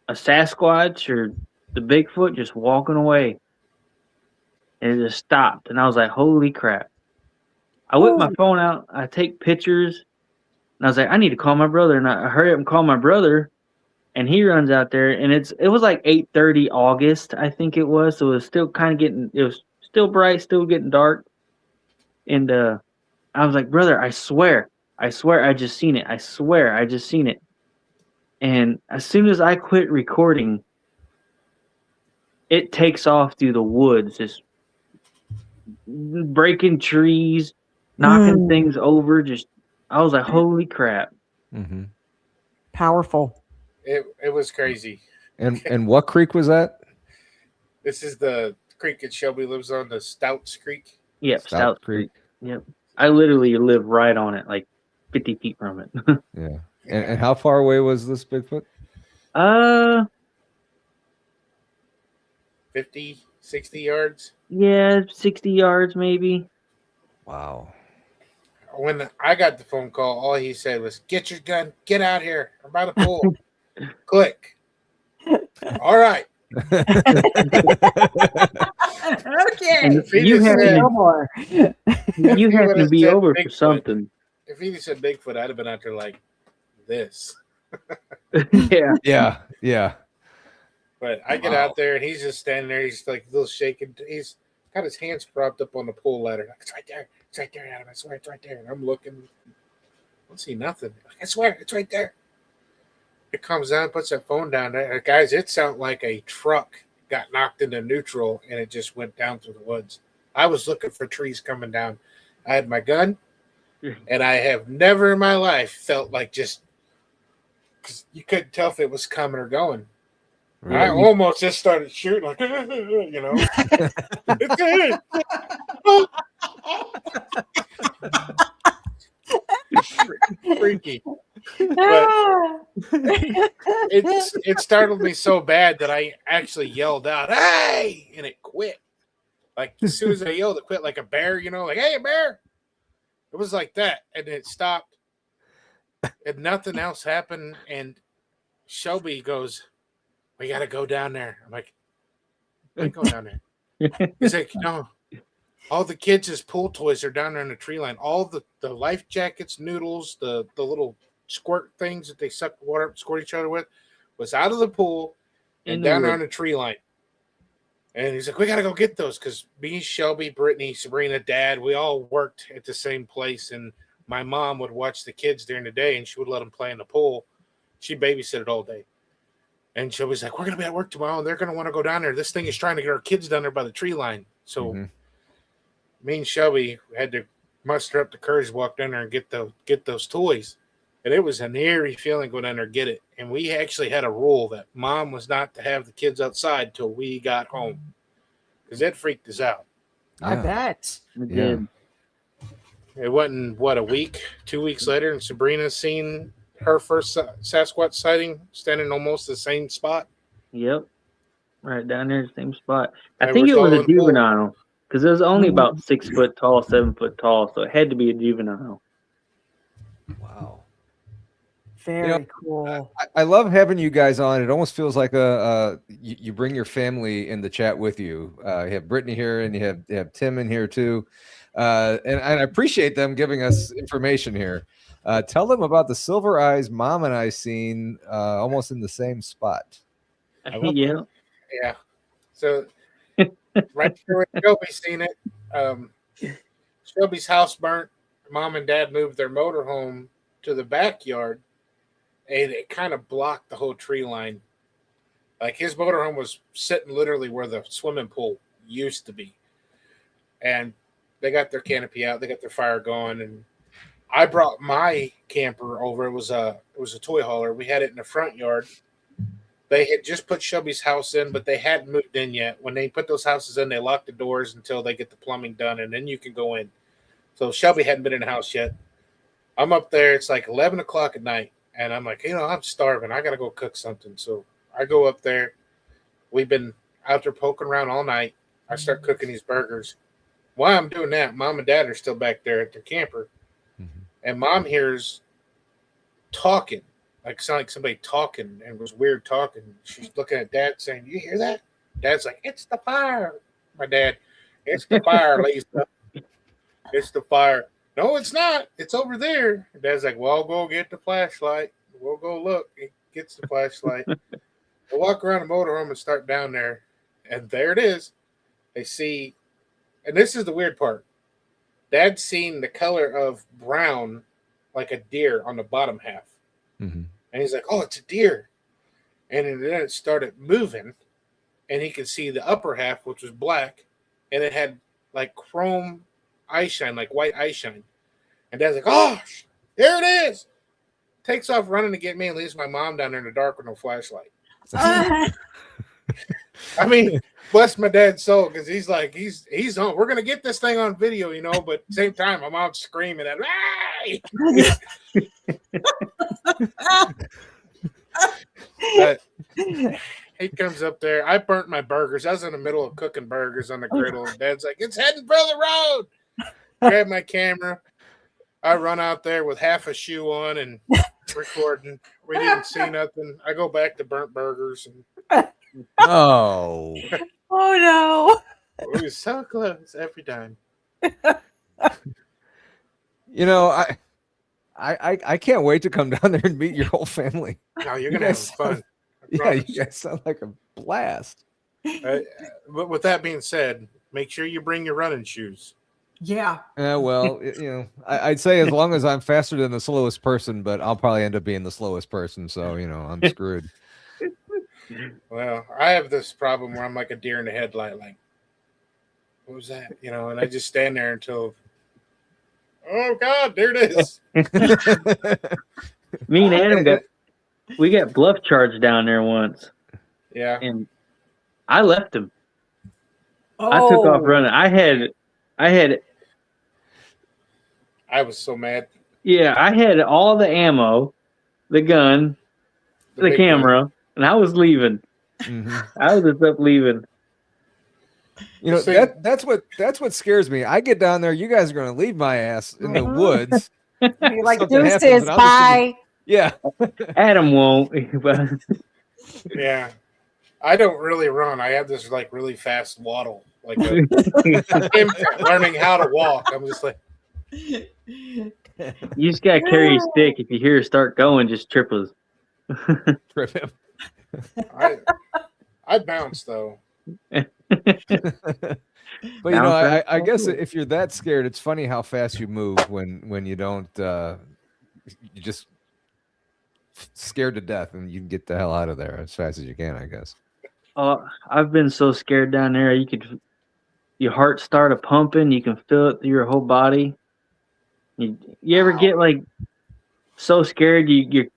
a Sasquatch or the Bigfoot just walking away. And it just stopped. And I was like, holy crap. I whip my phone out. I take pictures. And I was like, I need to call my brother. And I hurry up and call my brother. And he runs out there. And it was like 8:30 August, I think it was. So it was still kind of it was still bright, still getting dark. And I was like, brother, I swear, I just seen it. I swear, I just seen it. And as soon as I quit recording, it takes off through the woods, just breaking trees, knocking things over. I was like, holy crap. Mm-hmm. Powerful. It was crazy. And what creek was that? This is the creek that Shelby lives on, the Stouts Creek. Yep, Stout Creek. Yep. I literally live right on it, like 50 feet from it. Yeah. And how far away was this Bigfoot? 50, 60 yards. Yeah, 60 yards maybe. Wow. When I got the phone call, all he said was, "Get your gun, get out here. I'm by the pool." Click. All right. Okay. If he You just have said- No more. You have to would've be said over for Bigfoot, something. If he said Bigfoot, I'd have been out there like this. Yeah. Yeah. But I get out there and he's just standing there. He's like a little shaking. He's got his hands propped up on the pool ladder. Like, it's right there. It's right there, Adam. I swear it's right there. And I'm looking. I don't see nothing. I swear it's right there. It comes down, puts that phone down there. Guys, it sounded like a truck got knocked into neutral and it just went down through the woods. I was looking for trees coming down. I had my gun, and I have never in my life felt like just because you couldn't tell if it was coming or going. Right. I almost just started shooting, like, you know. It's it. Freaky. But it startled me so bad that I actually yelled out, "Hey!" and it quit. Like as soon as I yelled, it quit like a bear, you know, like, "Hey, bear!" It was like that, and it stopped, and nothing else happened. And Shelby goes, "We got to go down there." I'm like, "I go down there." He's like, "No, all the kids' pool toys are down there in the tree line. All the life jackets, noodles, the little squirt things that they suck water up, squirt each other with, was out of the pool and down there on the tree line." And he's like, "We got to go get those," because me, Shelby, Brittany, Sabrina, Dad, we all worked at the same place. And my mom would watch the kids during the day, and she would let them play in the pool. She babysitted all day. And Shelby's like, "We're going to be at work tomorrow, and they're going to want to go down there. This thing is trying to get our kids down there by the tree line." So me and Shelby had to muster up the courage to walk down there and get those toys. And it was an eerie feeling going down there and get it. And we actually had a rule that Mom was not to have the kids outside till we got home, because it freaked us out. I bet. Yeah. It wasn't, a week, 2 weeks later, and Sabrina seen her first Sasquatch sighting standing almost the same spot. Yep. Right down there, same spot. I They think were it was all a in pool. juvenile because it was only about 6 foot tall, 7 foot tall, so it had to be a juvenile. Wow. Very cool. I love having you guys on. It almost feels like you bring your family in the chat with you. You have Brittany here, and you have Tim in here too, and I appreciate them giving us information here. Tell them about the Silver Eyes Mom and I seen almost in the same spot. Yeah. Yeah. So right there where Shelby seen it, Shelby's house burnt. Mom and Dad moved their motorhome to the backyard, and it kind of blocked the whole tree line. Like his motorhome was sitting literally where the swimming pool used to be. And they got their canopy out, they got their fire going, and I brought my camper over. It was a toy hauler. We had it in the front yard. They had just put Shelby's house in, but they hadn't moved in yet. When they put those houses in, they lock the doors until they get the plumbing done, and then you can go in. So Shelby hadn't been in the house yet. I'm up there. It's like 11 o'clock at night, and I'm like, I'm starving. I got to go cook something. So I go up there. We've been out there poking around all night. I start cooking these burgers. While I'm doing that, Mom and Dad are still back there at their camper, and Mom hears talking. Like sound like somebody talking, and was weird talking. She's looking at Dad saying, "You hear that?" Dad's like, "It's the fire." My dad, "It's the fire, Lisa. It's the fire." "No, it's not. It's over there." Dad's like, "Well, I'll go get the flashlight. We'll go look." He gets the flashlight. They walk around the motorhome and start down there, and there it is. They see, and this is the weird part. Dad's seen the color of brown, like a deer, on the bottom half. Mm-hmm. And he's like, oh, it's a deer. And then it started moving, and he could see the upper half, which was black, and it had like chrome eye shine, like white eye shine. And Dad's like, oh, here it is. Takes off running to get me and leaves my mom down there in the dark with no flashlight. I mean, bless my dad's soul, because he's like, he's on. We're gonna get this thing on video, you know. But at the same time, my mom's screaming at me. But he comes up there. I burnt my burgers. I was in the middle of cooking burgers on the griddle. And Dad's like, it's heading for the road. Grab my camera. I run out there with half a shoe on and recording. We didn't see nothing. I go back to burnt burgers. And Oh. Oh no. it was so close every time. You know, I can't wait to come down there and meet your whole family. No, you're going to have fun. Yeah, you guys sound like a blast. But with that being said, make sure you bring your running shoes. Yeah. Well, you know, I'd say as long as I'm faster than the slowest person, but I'll probably end up being the slowest person. So, you know, I'm screwed. Well, I have this problem where I'm like a deer in the headlight. Like, what was that? You know, and I just stand there until, oh God, there it is. Me and Adam got bluff charged down there once. Yeah. And I left him. Oh. I took off running. I was so mad. Yeah, I had all the ammo, the gun, the big camera, gun. and I was leaving. Mm-hmm. I was just up leaving. You know, See- that's what scares me. I get down there, you guys are going to leave my ass in the woods. Be like, Something happens, deuces, and I'm just gonna- bye. Yeah. Adam won't. But Yeah. I don't really run. I have this like really fast waddle, like a infant learning how to walk. I'm just like, you just gotta carry a stick. If you hear her start going, just trip us. Trip him. I bounce though. But you know, I guess if you're that scared, it's funny how fast you move when you don't. You just scared to death, and you can get the hell out of there as fast as you can, I guess. Oh, I've been so scared down there. Your heart start a pumping. You can feel it through your whole body. You ever get like so scared you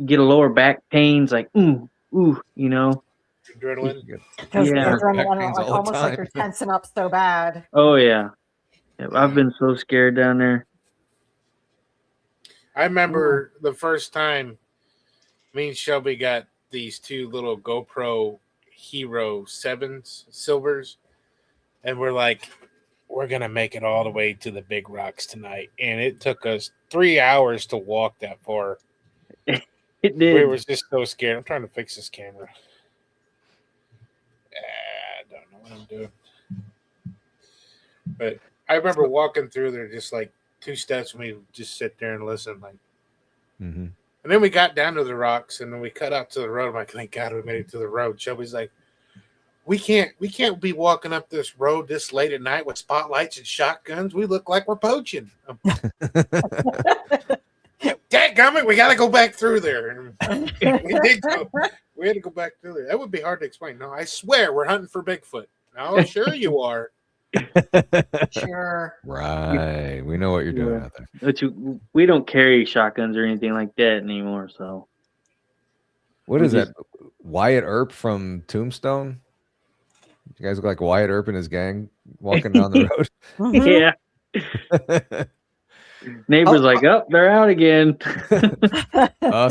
get a lower back pains, like ooh, you know? Adrenaline. Because Yeah. adrenaline, like, almost like you're tensing up so bad. Oh yeah. I've been so scared down there. I remember the first time me and Shelby got these two little GoPro Hero 7s, silvers, and we're like, we're going to make it all the way to the big rocks tonight. And it took us 3 hours to walk that far. It did. We were just so scared. I'm trying to fix this camera. I don't know what I'm doing. But I remember walking through there just like 2 steps and we just sit there and listen. Like, Mm-hmm. And then we got down to the rocks and then we cut out to the road. I'm like, thank God we made it to the road. Shelby's like, we can't be walking up this road this late at night with spotlights and shotguns. We look like we're poaching. Dadgummit, we got to go back through there. And we did go. We had to go back through there. That would be hard to explain. No, I swear we're hunting for Bigfoot. No, sure you are. Sure. Right. We know what you're doing out there. But we don't carry shotguns or anything like that anymore. So What is that? Wyatt Earp from Tombstone? You guys look like Wyatt Earp and his gang walking down the road. Mhm. yeah. Neighbor's like, oh, they're out again.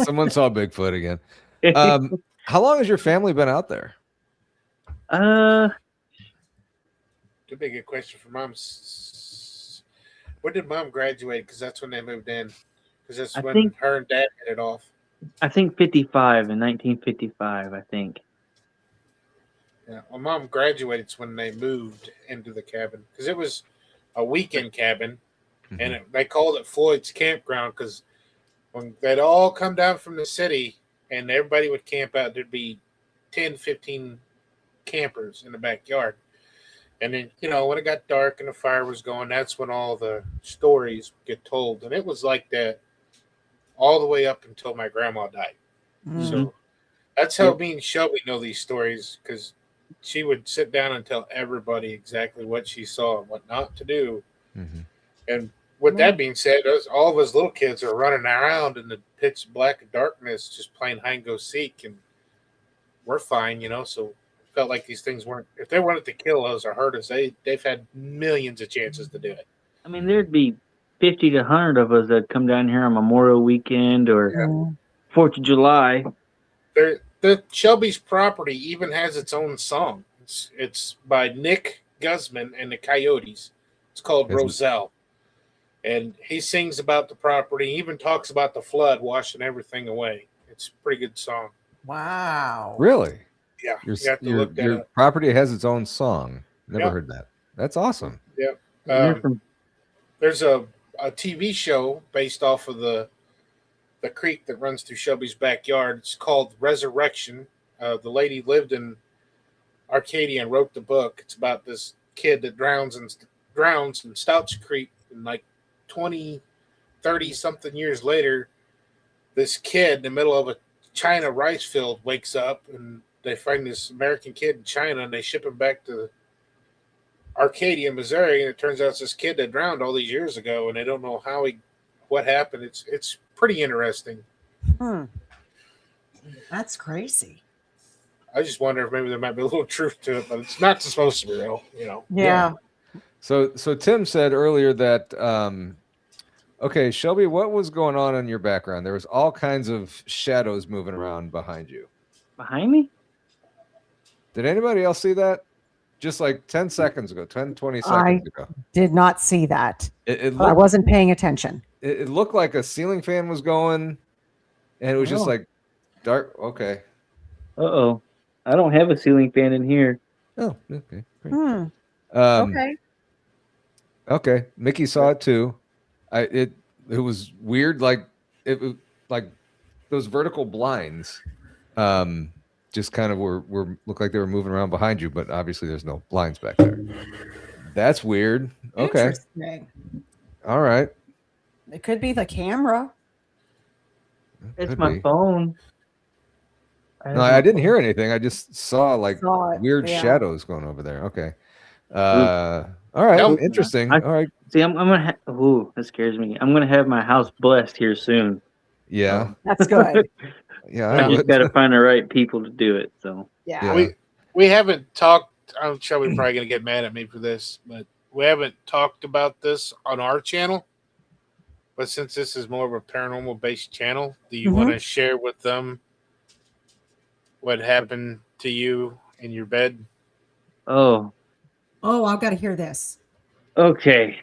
Someone saw Bigfoot again. How long has your family been out there? Could be a good question for Mom. When did Mom graduate? Because that's when they moved in. Because that's when her and Dad hit it off. I think 55 in 1955, I think. Yeah, well, Mom graduated when they moved into the cabin. Because it was a weekend cabin. Mm-hmm. And they called it Floyd's Campground because when they'd all come down from the city and everybody would camp out, there'd be 10, 15 campers in the backyard. And then, when it got dark and the fire was going, that's when all the stories get told. And it was like that all the way up until my grandma died. Mm. So that's how me and Shelby know these stories, because she would sit down and tell everybody exactly what she saw and what not to do. Mm-hmm. And with that being said, all of us little kids are running around in the pitch black darkness, just playing hide and go seek, and we're fine, So felt like these things weren't. If they wanted to kill us or hurt us, they've had millions of chances to do it. I mean, there'd be 50 to 100 of us that come down here on Memorial Weekend or 4th of July. The Shelby's property even has its own song. It's by Nick Guzman and the Coyotes. It's called Roselle. And he sings about the property. He even talks about the flood washing everything away. It's a pretty good song. Wow. Really? Yeah. Your property has its own song. Never heard that. That's awesome. Yeah. There's a TV show based off of the creek that runs through Shelby's backyard. It's called Resurrection. The lady lived in Arcadia and wrote the book. It's about this kid that drowns in Stouts Creek, and like 20, 30 something years later, this kid in the middle of a China rice field wakes up, and they find this American kid in China, and they ship him back to Arcadia, Missouri, and it turns out it's this kid that drowned all these years ago, and they don't know what happened. It's pretty interesting. That's crazy. I just wonder if maybe there might be a little truth to it, but it's not supposed to be real, Yeah. So Tim said earlier that okay, Shelby, what was going on in your background? There was all kinds of shadows moving around behind you. Behind me? Did anybody else see that? Just like 10 seconds ago, 10, 20 seconds ago. Did not see that. It I wasn't paying attention. It looked like a ceiling fan was going, and it was just like dark. Okay. Uh-oh. I don't have a ceiling fan in here. Oh, okay. Okay. Okay. Mickey saw it too. It was weird, like it was like those vertical blinds. Just kind of were looked like they were moving around behind you, but obviously there's no blinds back there. That's weird. Okay. Interesting. All right. It could be the camera. It's my phone. No, I didn't hear anything. I just saw weird yeah. shadows going over there. Okay. All right. Nope. Interesting. All right. See, I'm gonna. That scares me. I'm gonna have my house blessed here soon. Yeah. That's good. Yeah. I just got to find the right people to do it. So Yeah. We haven't talked. I'm sure we're probably going to get mad at me for this, but we haven't talked about this on our channel. But since this is more of a paranormal based channel, do you want to share with them what happened to you in your bed? Oh, I've got to hear this. okay.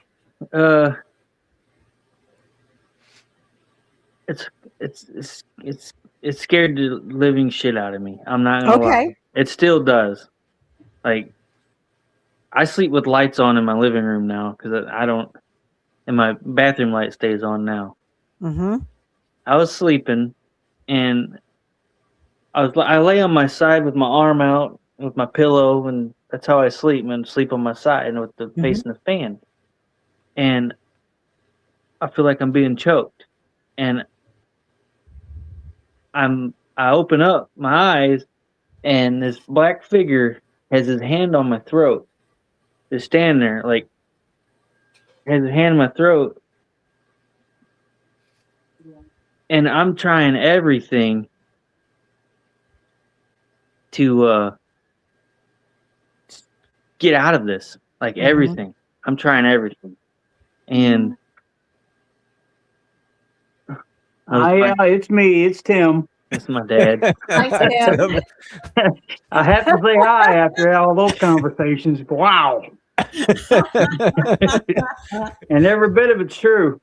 It's scared the living shit out of me. I'm not gonna lie. It still does. Like, I sleep with lights on in my living room now because I don't, and my bathroom light stays on now. I was sleeping, and I lay on my side with my arm out with my pillow, and that's how I sleep. And sleep on my side and with the facing the fan, and I feel like I'm being choked, and I open up my eyes, and this black figure has his hand on my throat. Just standing there, like, has his hand on my throat. And I'm trying everything to get out of this. Like, everything. I'm trying everything. And it's me. It's Tim. It's my dad. Hi, Tim. I have to say hi after all those conversations. Wow. And every bit of it's true.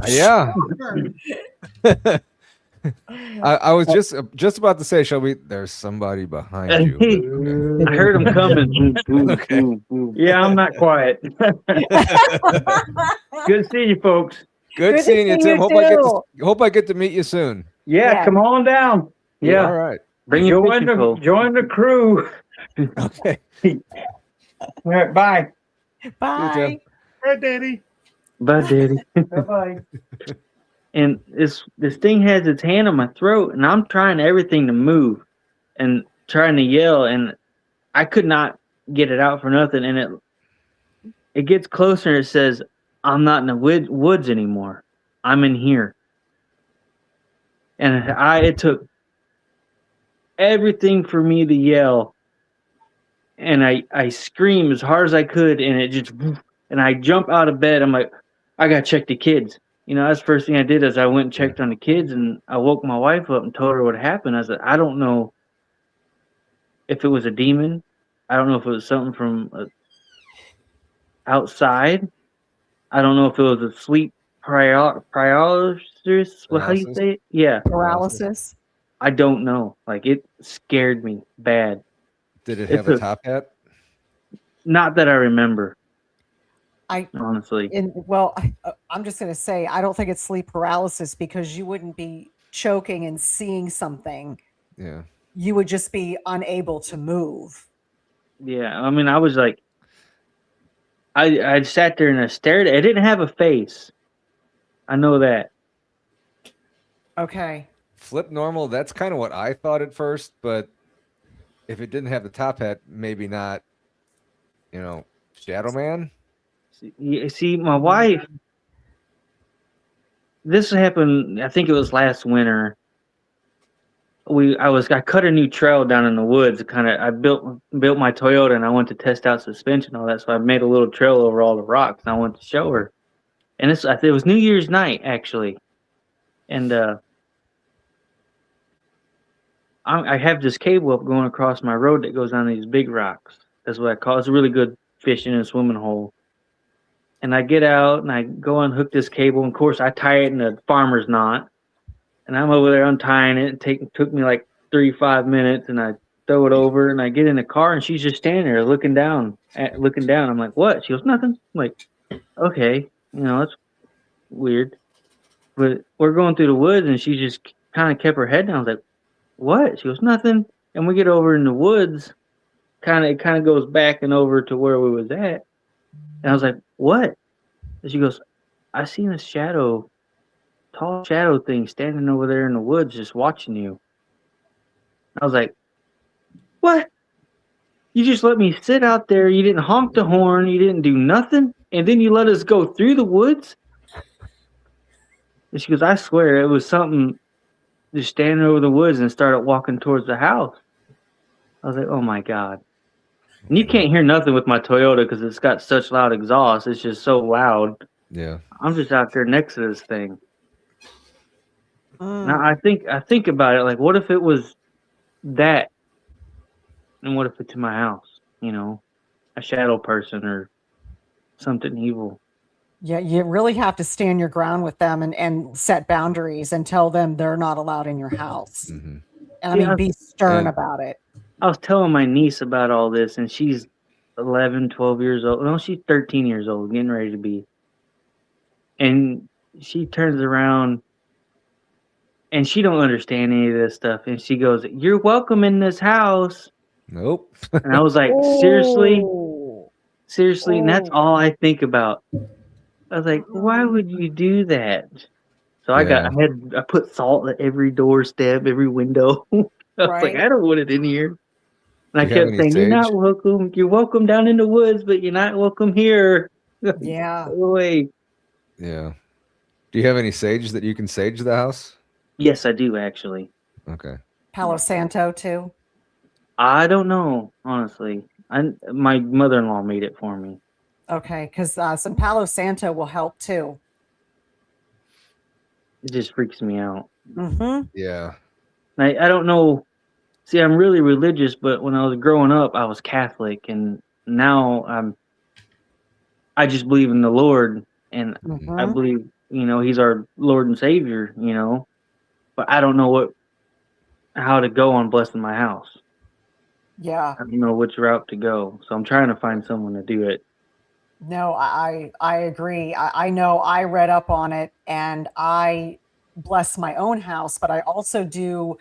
Yeah. I was just about to say, Shelby, there's somebody behind you. I heard him coming. Okay. Yeah, I'm not quiet. Good seeing you, folks. Good seeing you, Tim. Hope I get to meet you soon. Yeah, come on down. Yeah. All right. Bring your join the crew. Okay. All right, bye. Bye. Right, Daddy. But Daddy. Bye-bye. And this thing has its hand on my throat, and I'm trying everything to move and trying to yell, and I could not get it out for nothing. And it gets closer, and it says, "I'm not in the woods anymore. I'm in here." And it took everything for me to yell, and I scream as hard as I could, and it just, and I jump out of bed. I'm like, I gotta check the kids. That's the first thing I did is I went and checked on the kids, and I woke my wife up and told her what happened. I said, I don't know if it was a demon. I don't know if it was something from outside. I don't know if it was a sleep paralysis. How do you say it? Yeah. Paralysis. I don't know. Like, it scared me bad. Did it have a top hat? Not that I remember. Honestly. I'm just going to say, I don't think it's sleep paralysis because you wouldn't be choking and seeing something. Yeah. You would just be unable to move. Yeah. I mean, I was like, I sat there and I stared. It didn't have a face. I know that. Okay. Flip normal. That's kind of what I thought at first, but if it didn't have the top hat, maybe not, Shadow Man. See, my wife, this happened, I think it was last winter. I cut a new trail down in the woods. I built my Toyota, and I went to test out suspension and all that. So I made a little trail over all the rocks, and I went to show her. And it was New Year's night, actually. And I have this cable up going across my road that goes on these big rocks. That's what I call it. It's a really good fishing and swimming hole. And I get out and I go unhook this cable. And of course, I tie it in a farmer's knot. And I'm over there untying it. It took me like 5 minutes. And I throw it over and I get in the car and she's just standing there looking down. I'm like, what? She goes, nothing. I'm like, okay, that's weird. But we're going through the woods and she just kind of kept her head down. I was like, what? She goes, nothing. And we get over in the woods. It kind of goes back and over to where we was at. And I was like, what? And she goes, I seen a tall shadow thing standing over there in the woods just watching you. I was like, what? You just let me sit out there. You didn't honk the horn. You didn't do nothing. And then you let us go through the woods? And she goes, I swear it was something just standing over the woods and started walking towards the house. I was like, oh my God. And you can't hear nothing with my Toyota because it's got such loud exhaust. It's just so loud. Yeah. I'm just out there next to this thing. Now I think about it, like, what if it was that? And what if it's in my house? A shadow person or something evil. Yeah, you really have to stand your ground with them and set boundaries and tell them they're not allowed in your house. Mm-hmm. And be stern about it. I was telling my niece about all this, and she's 11, 12 years old. No, she's 13 years old, getting ready to be. And she turns around, and she don't understand any of this stuff. And she goes, "You're welcome in this house." Nope. And I was like, seriously? Seriously? And that's all I think about. I was like, why would you do that? So I put salt at every doorstep, every window. I was like, I don't want it in here. And I kept saying, you're not welcome. You're welcome down in the woods, but you're not welcome here. Yeah. Go away. Yeah. Do you have any sage that you can sage the house? Yes, I do, actually. Okay. Palo Santo, too? I don't know, honestly. My mother-in-law made it for me. Okay, because some Palo Santo will help, too. It just freaks me out. Mm-hmm. Yeah. I don't know. See, I'm really religious, but when I was growing up, I was Catholic, and now I just believe in the Lord, and I believe, He's our Lord and Savior, but I don't know how to go on blessing my house. Yeah. I don't know which route to go, so I'm trying to find someone to do it. No, I agree. I know I read up on it, and I bless my own house, but I also do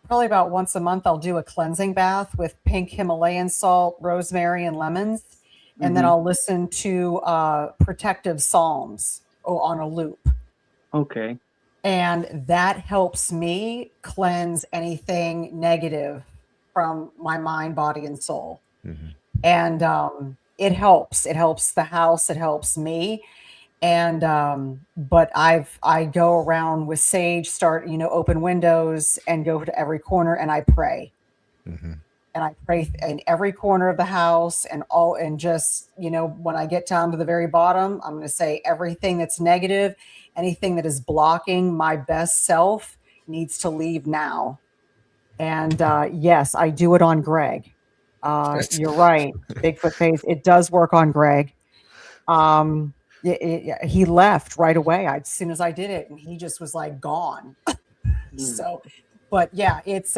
probably about once a month, I'll do a cleansing bath with pink Himalayan salt, rosemary, and lemons. And then I'll listen to protective psalms on a loop. Okay. And that helps me cleanse anything negative from my mind, body, and soul. And it helps. It helps the house. It helps me. And but I go around with sage, open windows and go to every corner and I pray. And I pray in every corner of the house and just, when I get down to the very bottom, I'm going to say everything that's negative, anything that is blocking my best self needs to leave now. And yes, I do it on Greg. You're right. Bigfoot face. It does work on Greg. He left right away as soon as I did it, and he just was like gone. So, but yeah, it's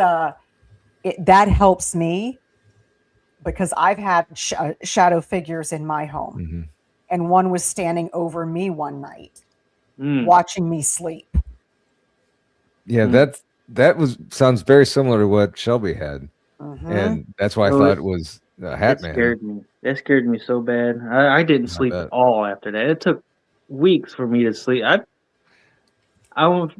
that helps me because I've had shadow figures in my home, and one was standing over me one night, watching me sleep. Yeah, that sounds very similar to what Shelby had, and that's why I thought it was a Hat Man. Scared me. That scared me so bad. I didn't sleep at all after that. It took weeks for me to sleep. I went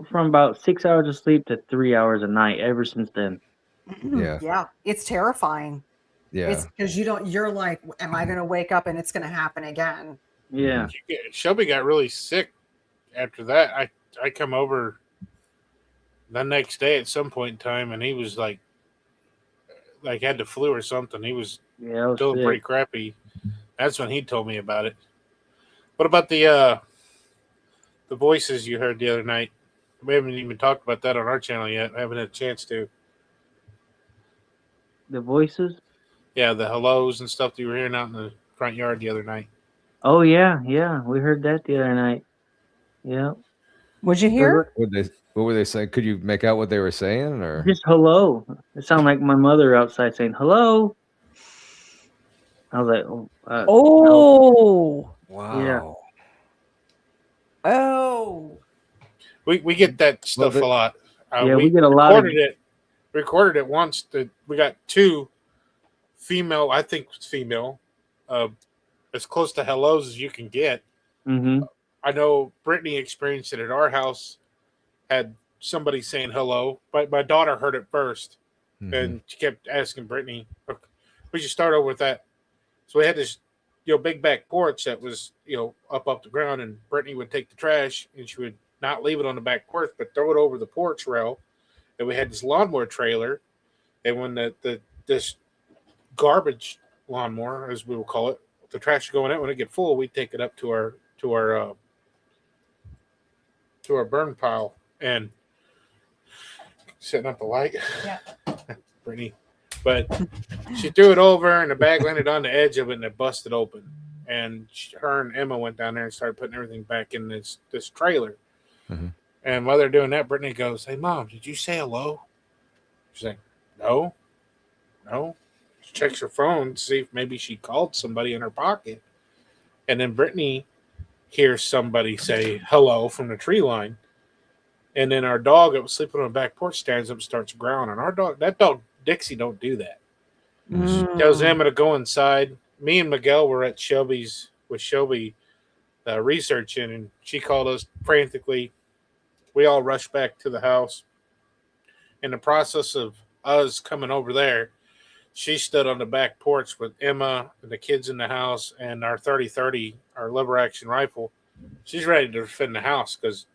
from about 6 hours of sleep to 3 hours a night ever since then. Yeah, it's terrifying. Yeah, it's because you're like, am I going to wake up and it's going to happen again? Yeah. Shelby got really sick after that. I come over the next day at some point in time, and he was like had the flu or something. He was feeling pretty crappy. That's when he told me about it. What about the voices you heard the other night? We haven't even talked about that on our channel yet. I haven't had a chance to. The voices? Yeah, the hellos and stuff that you were hearing out in the front yard the other night. Oh, yeah. We heard that the other night. Yeah. What'd you hear? What were they saying? Could you make out what they were saying, or just hello? It sounded like my mother outside saying hello. I was like, oh, wow. Yeah. Oh, we get that stuff a lot. We get a lot. Recorded it once. We got two female. I think it's female. As close to hellos as you can get. I know Brittany experienced it at our house. Had somebody saying hello, but my daughter heard it first, and she kept asking Brittany, "We should start over with that." So we had this, big back porch that was, up the ground, and Brittany would take the trash, and she would not leave it on the back porch, but throw it over the porch rail. And we had this lawnmower trailer, and when this garbage lawnmower, as we will call it, the trash going out when it get full, we'd take it up to our burn pile and setting up the light. Yeah, Brittany. But she threw it over, and the bag landed on the edge of it, and it busted open. And her and Emma went down there and started putting everything back in this trailer. And while they're doing that, Brittany goes, "Hey, Mom, did you say hello?" She's like, No. She checks her phone to see if maybe she called somebody in her pocket. And then Brittany hears somebody say hello from the tree line. And then our dog that was sleeping on the back porch stands up and starts growling. And that dog, Dixie, don't do that. She tells Emma to go inside. Me and Miguel were at Shelby's with Shelby researching, and she called us frantically. We all rushed back to the house. In the process of us coming over there, she stood on the back porch with Emma and the kids in the house and our 30-30, our lever action rifle. She's ready to defend the house because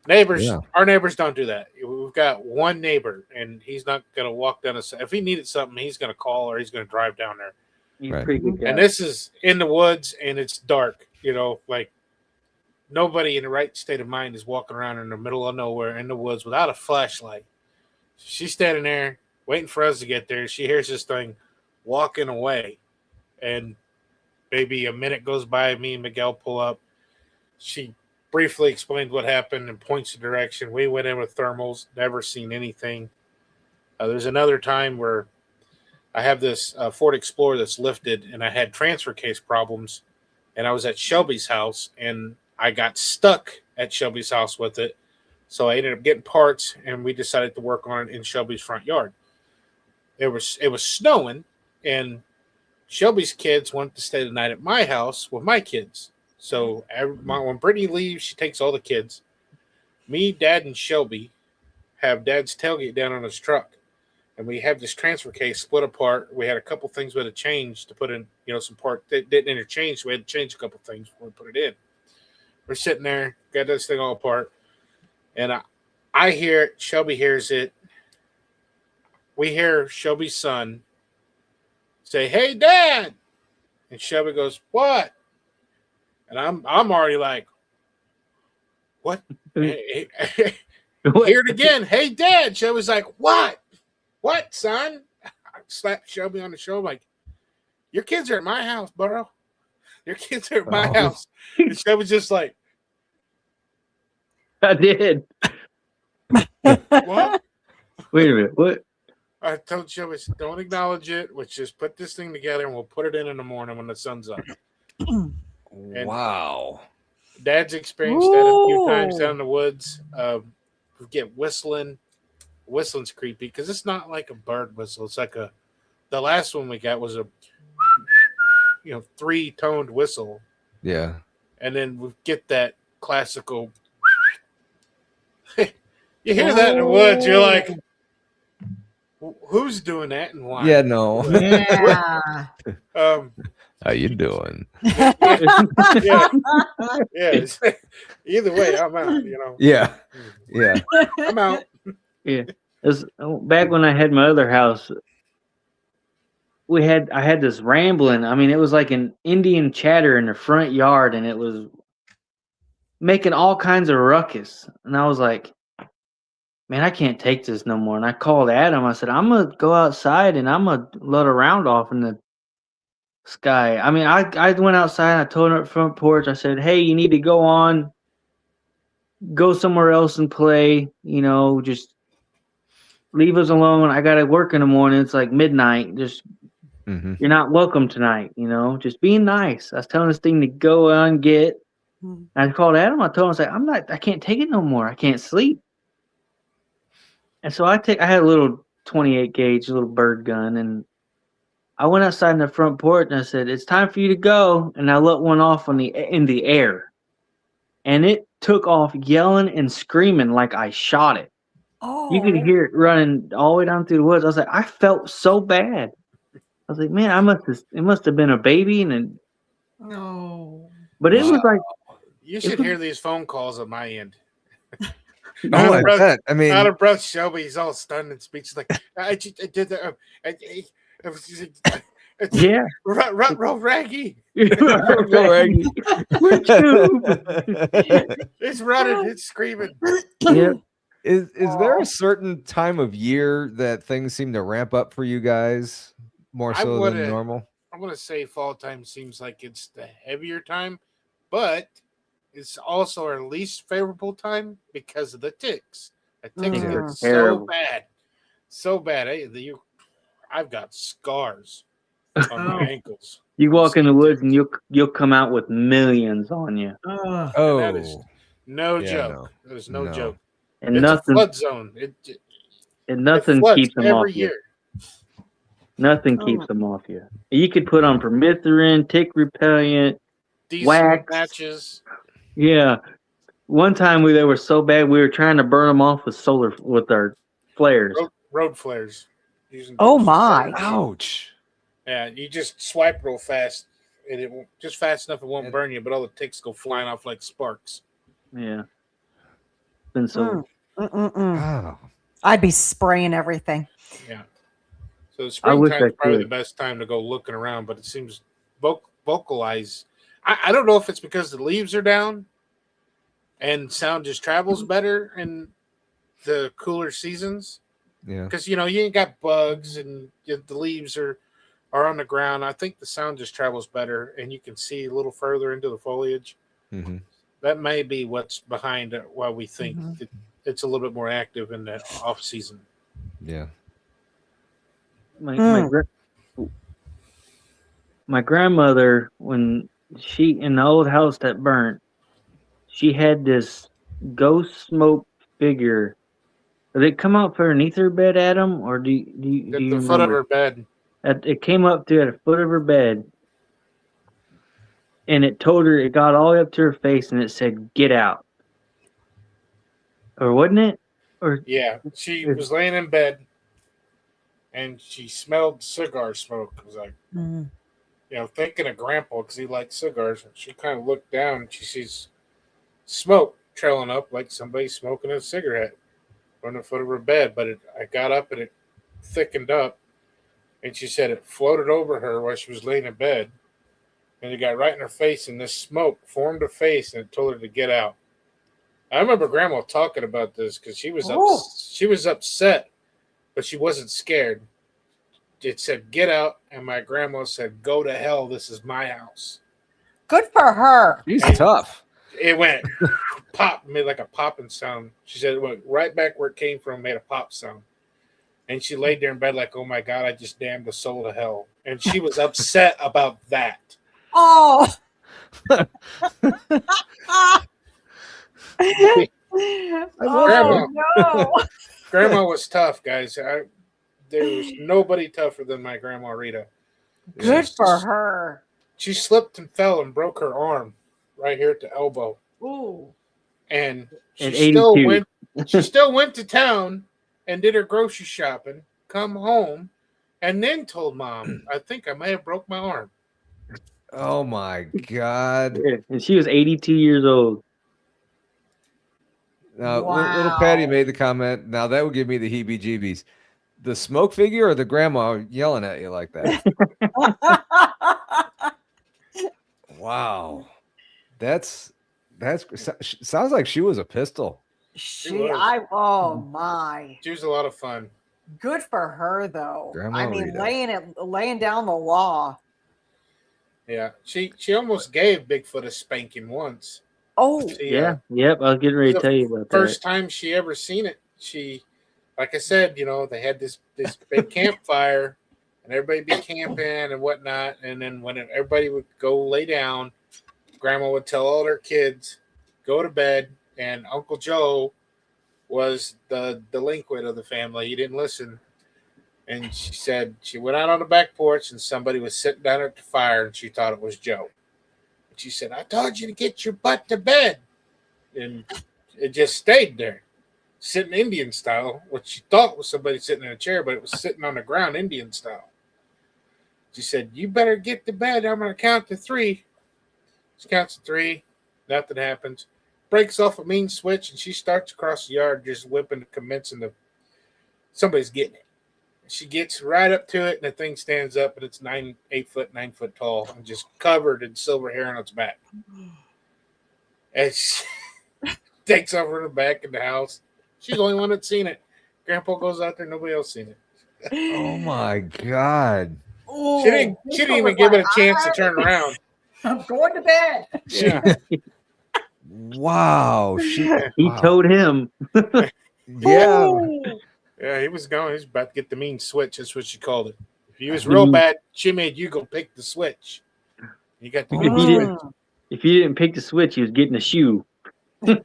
our neighbors don't do that. We've got one neighbor, and he's not going to walk down if he needed something, he's going to call or he's going to drive down there. He's pretty good guy. And this is in the woods, and it's dark. Like nobody in the right state of mind is walking around in the middle of nowhere in the woods without a flashlight. She's standing there waiting for us to get there. She hears this thing walking away, and maybe a minute goes by. Me and Miguel pull up. She briefly explained what happened and points the direction. We went in with thermals, never seen anything. There's another time where I have this Ford Explorer that's lifted, and I had transfer case problems, and I was at Shelby's house, and I got stuck at Shelby's house with it. So I ended up getting parts, and we decided to work on it in Shelby's front yard. It was snowing, and Shelby's kids wanted to stay the night at my house with my kids. So when Brittany leaves, she takes all the kids. Me, Dad, and Shelby have Dad's tailgate down on his truck. And we have this transfer case split apart. We had a couple things we had to change to put in, some part that didn't interchange. So we had to change a couple things before we put it in. We're sitting there, got this thing all apart. And I hear it. Shelby hears it. We hear Shelby's son say, "Hey, Dad!" And Shelby goes, "What?" And I'm already like, "What?" Hear it again. "Hey, Dad!" Shelby's like, "What? What, son?" I slapped Shelby on the shoulder, like, "Your kids are at my house, bro. Your kids are at my house." And Shelby's just like, I did. "What?" Wait a minute. What? I told Shelby, "Don't acknowledge it. Let's just put this thing together, and we'll put it in the morning when the sun's up." Wow. Dad's experienced that a few times down in the woods. We get whistling. Whistling's creepy because it's not like a bird whistle. It's like the last one we got was a 3-toned whistle. Yeah. And then we get that classical. You hear that in the woods, you're like, who's doing that and why? Yeah, no. Yeah. How you doing? Yeah. Either way, I'm out, Yeah. Yeah. I'm out. Yeah. Back when I had my other house, I had this rambling. I mean, it was like an Indian chatter in the front yard, and it was making all kinds of ruckus. And I was like, man, I can't take this no more. And I called Adam. I said, I'm going to go outside and I'm going to let a round off in the sky. I mean, I went outside and I told him at the front porch, I said, hey, you need to go somewhere else and play, just leave us alone. I got to work in the morning. It's like midnight. Just, You're not welcome tonight, just being nice. I was telling this thing to go and get. I called Adam. I told him, I can't take it no more. I can't sleep. And so I had a little 28 gauge, little bird gun, and I went outside in the front porch and I said, it's time for you to go. And I let one off in the air. And it took off yelling and screaming like I shot it. Oh. You could hear it running all the way down through the woods. I was like, I felt so bad. I was like, man, it must have been a baby. No. But it was like. You should hear these phone calls at my end. I bet. I mean, out of breath, Shelby, he's all stunned and speaks like, I did that. Yeah. Raggy. It's running. It's screaming. Yeah. Is there a certain time of year that things seem to ramp up for you guys more so than normal? I'm going to say fall time seems like it's the heavier time, but it's also our least favorable time because of the ticks. The ticks get so bad. I've got scars on my ankles. You walk in the woods and you'll come out with millions on you. That is no joke. That is no joke. And it's nothing, a flood zone. Nothing keeps them off you. Nothing keeps them off you. You could put on permethrin, tick repellent, wax matches. Yeah. One time they were so bad we were trying to burn them off with our flares. Road flares. Oh my! Ouch! Yeah, you just swipe real fast, and it won't, just fast enough it won't burn you, but all the ticks go flying off like sparks. Yeah. Been so. Oh. I'd be spraying everything. Yeah. So springtime is probably the best time to go looking around, but it seems vocalize. I don't know if it's because the leaves are down and sound just travels better in the cooler seasons. Yeah. Because, you ain't got bugs and the leaves are on the ground. I think the sound just travels better and you can see a little further into the foliage. Mm-hmm. That may be what's behind why we think it's a little bit more active in the off season. Yeah. My grandmother, when she in the old house that burnt, she had this ghost smoke figure. Did it come up underneath her bed, Adam, or do you At the remember? foot of her bed. It came up to at the foot of her bed, and it told her, it got all the way up to her face, and it said, "Get out," or wasn't it? Or Yeah, she was laying in bed, and she smelled cigar smoke. It was like, Mm. thinking of Grandpa because he liked cigars. And she kind of looked down, and she sees smoke trailing up like somebody smoking a cigarette on the foot of her bed. But I got up, and it thickened up, and she said it floated over her while she was laying in bed, and it got right in her face, and this smoke formed her face, and it told her to get out. I remember Grandma talking about this because she was upset, but she wasn't scared. It said, "Get out," and my grandma said, "Go to hell. This is my house." Good for her. She's tough. It went pop, made like a popping sound. She said it went right back where it came from, made a pop sound. And she laid there in bed like, "Oh my God, I just damned the soul to hell." And she was upset about that. Oh. Grandma. No. Grandma was tough, guys. There was nobody tougher than my grandma Rita. Good for her. She slipped and fell and broke her arm right here at the elbow. Ooh. And she At still 82. went. She still went to town and did her grocery shopping. Come home, and then told Mom, "I think I may have broke my arm." Oh my God. and she was 82 years old. Now, Wow. little Patty made the comment. Now that would give me the heebie-jeebies. The smoke figure or the grandma yelling at you like that? Wow, that's sounds like she was a pistol. Oh my. She was a lot of fun. Good for her though. Grandma I mean, Rita. laying down the law. Yeah, she almost gave Bigfoot a spanking once. Oh. Yeah. Yep. I was getting ready to tell you about First that. time she ever seen it. She, like I said, they had this big campfire, and everybody be camping and whatnot. And then when everybody would go lay down, Grandma would tell all her kids, "Go to bed." And Uncle Joe was the delinquent of the family. He didn't listen. And she said she went out on the back porch, and somebody was sitting down at the fire, and she thought it was Joe. And she said, "I told you to get your butt to bed." And it just stayed there, sitting Indian style, which she thought was somebody sitting in a chair, but it was sitting on the ground Indian style. She said, "You better get to bed. I'm going to count to 3. She counts to 3. Nothing happens. Breaks off a mean switch, and she starts across the yard just whipping, commencing somebody's getting it. She gets right up to it, and the thing stands up, and it's 8 foot, 9 foot tall, and just covered in silver hair on its back. And she takes over in the back of the house. She's the only one that's seen it. Grandpa goes out there, nobody else seen it. Oh my God. She didn't even give it a chance to turn around. I'm going to bed. Yeah. Wow. He told him. Yeah. Yeah, he was going. He was about to get the mean switch. That's what she called it. If he was real bad, she made you go pick the switch. You got to get the switch. If you didn't pick the switch, he was getting a shoe. Yeah.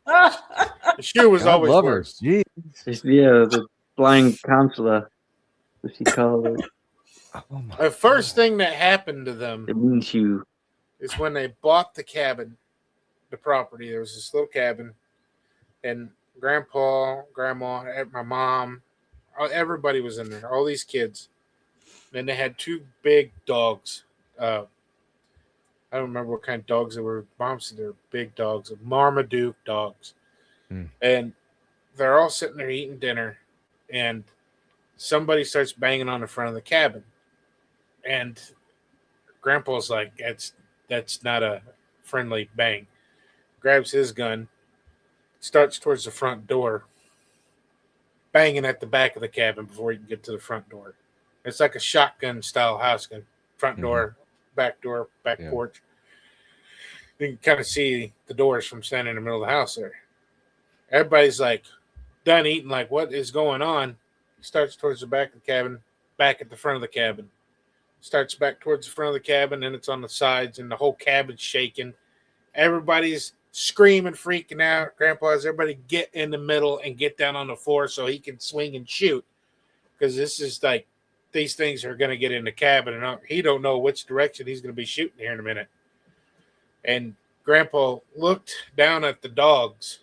The shoe was always worse. Jeez. The blind consular, what she called it. Oh my The first thing that happened to them The mean shoe. is when they bought the cabin, the property. There was this little cabin, and Grandpa, Grandma, my mom, everybody was in there. All these kids. Then they had 2 big dogs. I don't remember what kind of dogs they were. Mom said they were big dogs, Marmaduke dogs. And they're all sitting there eating dinner, and somebody starts banging on the front of the cabin. And Grandpa's like, that's not a friendly bang. Grabs his gun, starts towards the front door, banging at the back of the cabin before he can get to the front door. It's like a shotgun style house gun. Front door, back porch. You can kind of see the doors from standing in the middle of the house there. Everybody's like done eating, like, what is going on? He starts towards the back of the cabin, back at the front of the cabin. Starts back towards the front of the cabin, and it's on the sides, and the whole cabin's shaking. Everybody's screaming, freaking out. Grandpa has everybody get in the middle and get down on the floor so he can swing and shoot. Because this is like, these things are going to get in the cabin, and he don't know which direction he's going to be shooting here in a minute. And Grandpa looked down at the dogs,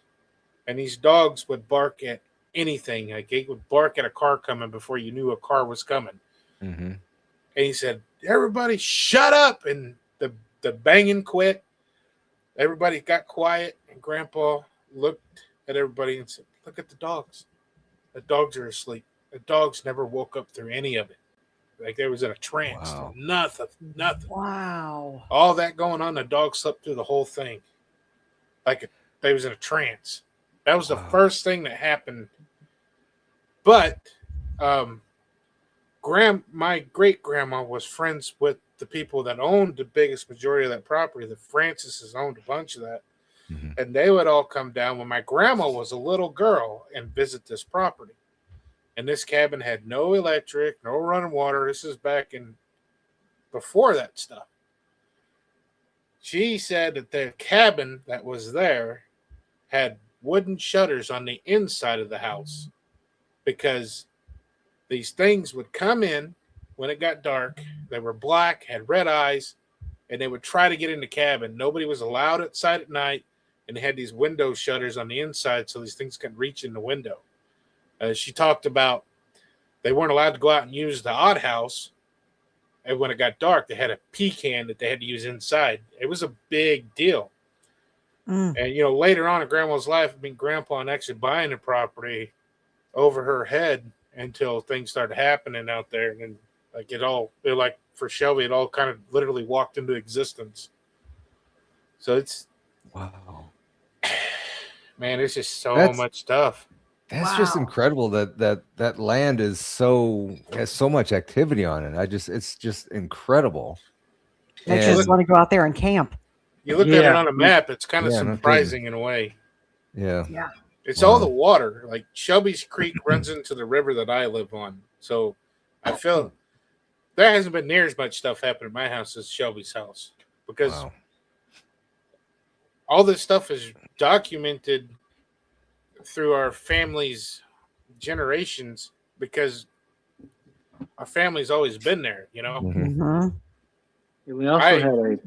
and these dogs would bark at anything. Like they would bark at a car coming before you knew a car was coming. Mm-hmm. And he said, everybody shut up. And the banging quit. Everybody got quiet. And Grandpa looked at everybody and said, look at the dogs. The dogs are asleep. The dogs never woke up through any of it. Like they was in a trance. Wow. Nothing. Wow. All that going on, the dog slept through the whole thing. Like they was in a trance. That was the first thing that happened. But my great-grandma was friends with the people that owned the biggest majority of that property. The Francis's owned a bunch of that. Mm-hmm. And they would all come down when my grandma was a little girl and visit this property. And this cabin had no electric, no running water. This is back in before that stuff. She said that the cabin that was there had wooden shutters on the inside of the house because these things would come in when it got dark. They were black, had red eyes, and they would try to get in the cabin. Nobody was allowed outside at night, and they had these window shutters on the inside so these things couldn't reach in the window. She talked about they weren't allowed to go out and use the outhouse. And when it got dark, they had a pecan that they had to use inside. It was a big deal. And, later on in Grandma's life, Grandpa and actually buying the property over her head until things started happening out there. And like for Shelby, it all kind of literally walked into existence. So it's, wow, man, it's just so much stuff. That's just incredible that land has so much activity on it. It's just incredible. I just want to go out there and camp. You look at it on a map, it's kind of surprising in a way. Yeah. It's all the water. Like Shelby's Creek runs into the river that I live on. So I feel there hasn't been near as much stuff happening at my house as Shelby's house. Because all this stuff is documented through our family's generations because our family's always been there, Mm-hmm. We also had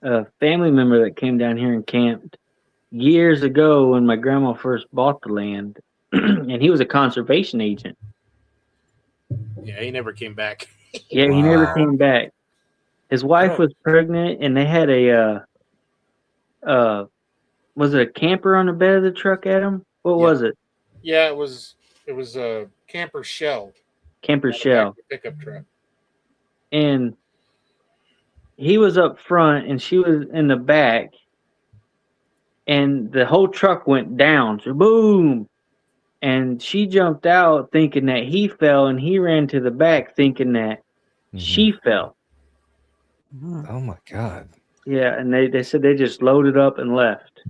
a family member that came down here and camped years ago when my grandma first bought the land, and he was a conservation agent. Yeah, he never came back. He never came back. His wife was pregnant, and they had was it a camper on the bed of the truck, Adam? What was it? Yeah, it was a camper shell. Camper shell. Pickup truck. And he was up front and she was in the back. And the whole truck went down. So boom. And she jumped out thinking that he fell, and he ran to the back thinking that she fell. Oh my God. Yeah, and they said they just loaded up and left.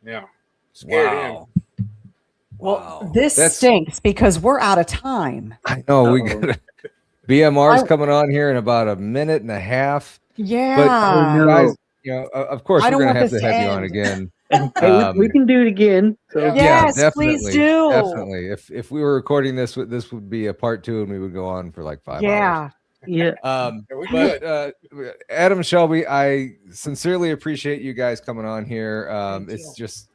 Yeah. Scared him. Well, this stinks because we're out of time. I know. We got BMR's coming on here in about a minute and a half. Yeah. But guys, of course, we're going to have to have you on again. We can do it again. So. Yes, definitely, please do. Definitely. If we were recording this would be a part 2, and we would go on for like 5 hours. Yeah. But Adam, Shelby, I sincerely appreciate you guys coming on here. It's just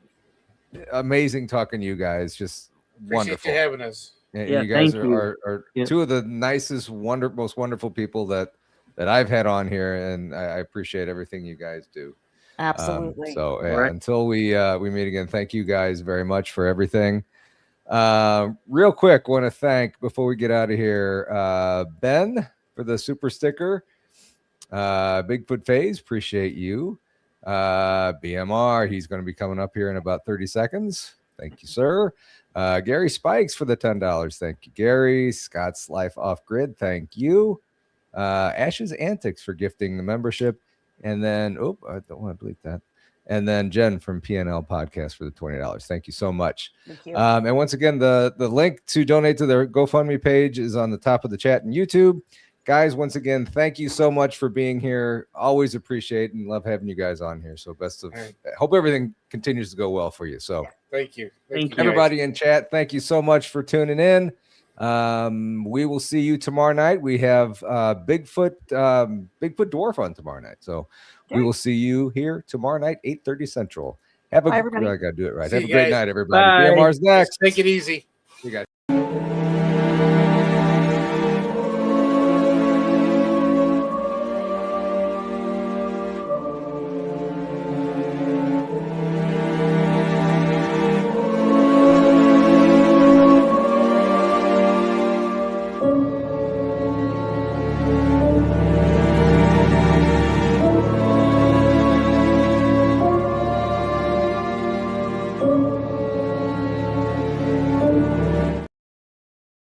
amazing talking to you guys. Just wonderful. Appreciate you having us. You guys are two of the nicest, most wonderful people that I've had on here, and I appreciate everything you guys do. Absolutely. Until we meet again, thank you guys very much for everything. Real quick, want to thank, before we get out of here, Ben for the super sticker. Bigfoot Phase, appreciate you. BMR, he's going to be coming up here in about 30 seconds. Thank you, sir. Gary Spikes for the $10. Thank you, Gary. Scott's Life Off Grid, thank you. Ash's Antics for gifting the membership. And then, I don't want to delete that. And then Jen from PNL Podcast for the $20. Thank you so much. Thank you. And once again, the link to donate to their GoFundMe page is on the top of the chat in YouTube. guys, once again, thank you so much for being here. Always appreciate and love having you guys on here. So best of, hope everything continues to go well for you. So thank you. Thank you. Everybody in chat, thank you so much for tuning in. We will see you tomorrow night. We have Bigfoot Dwarf on tomorrow night. So we will see you here tomorrow night, 8:30 Central. Have a Bye, everybody. I gotta do it right. See Have a you great guys. night, everybody. Bye. BMR's next. Take it easy. See you guys.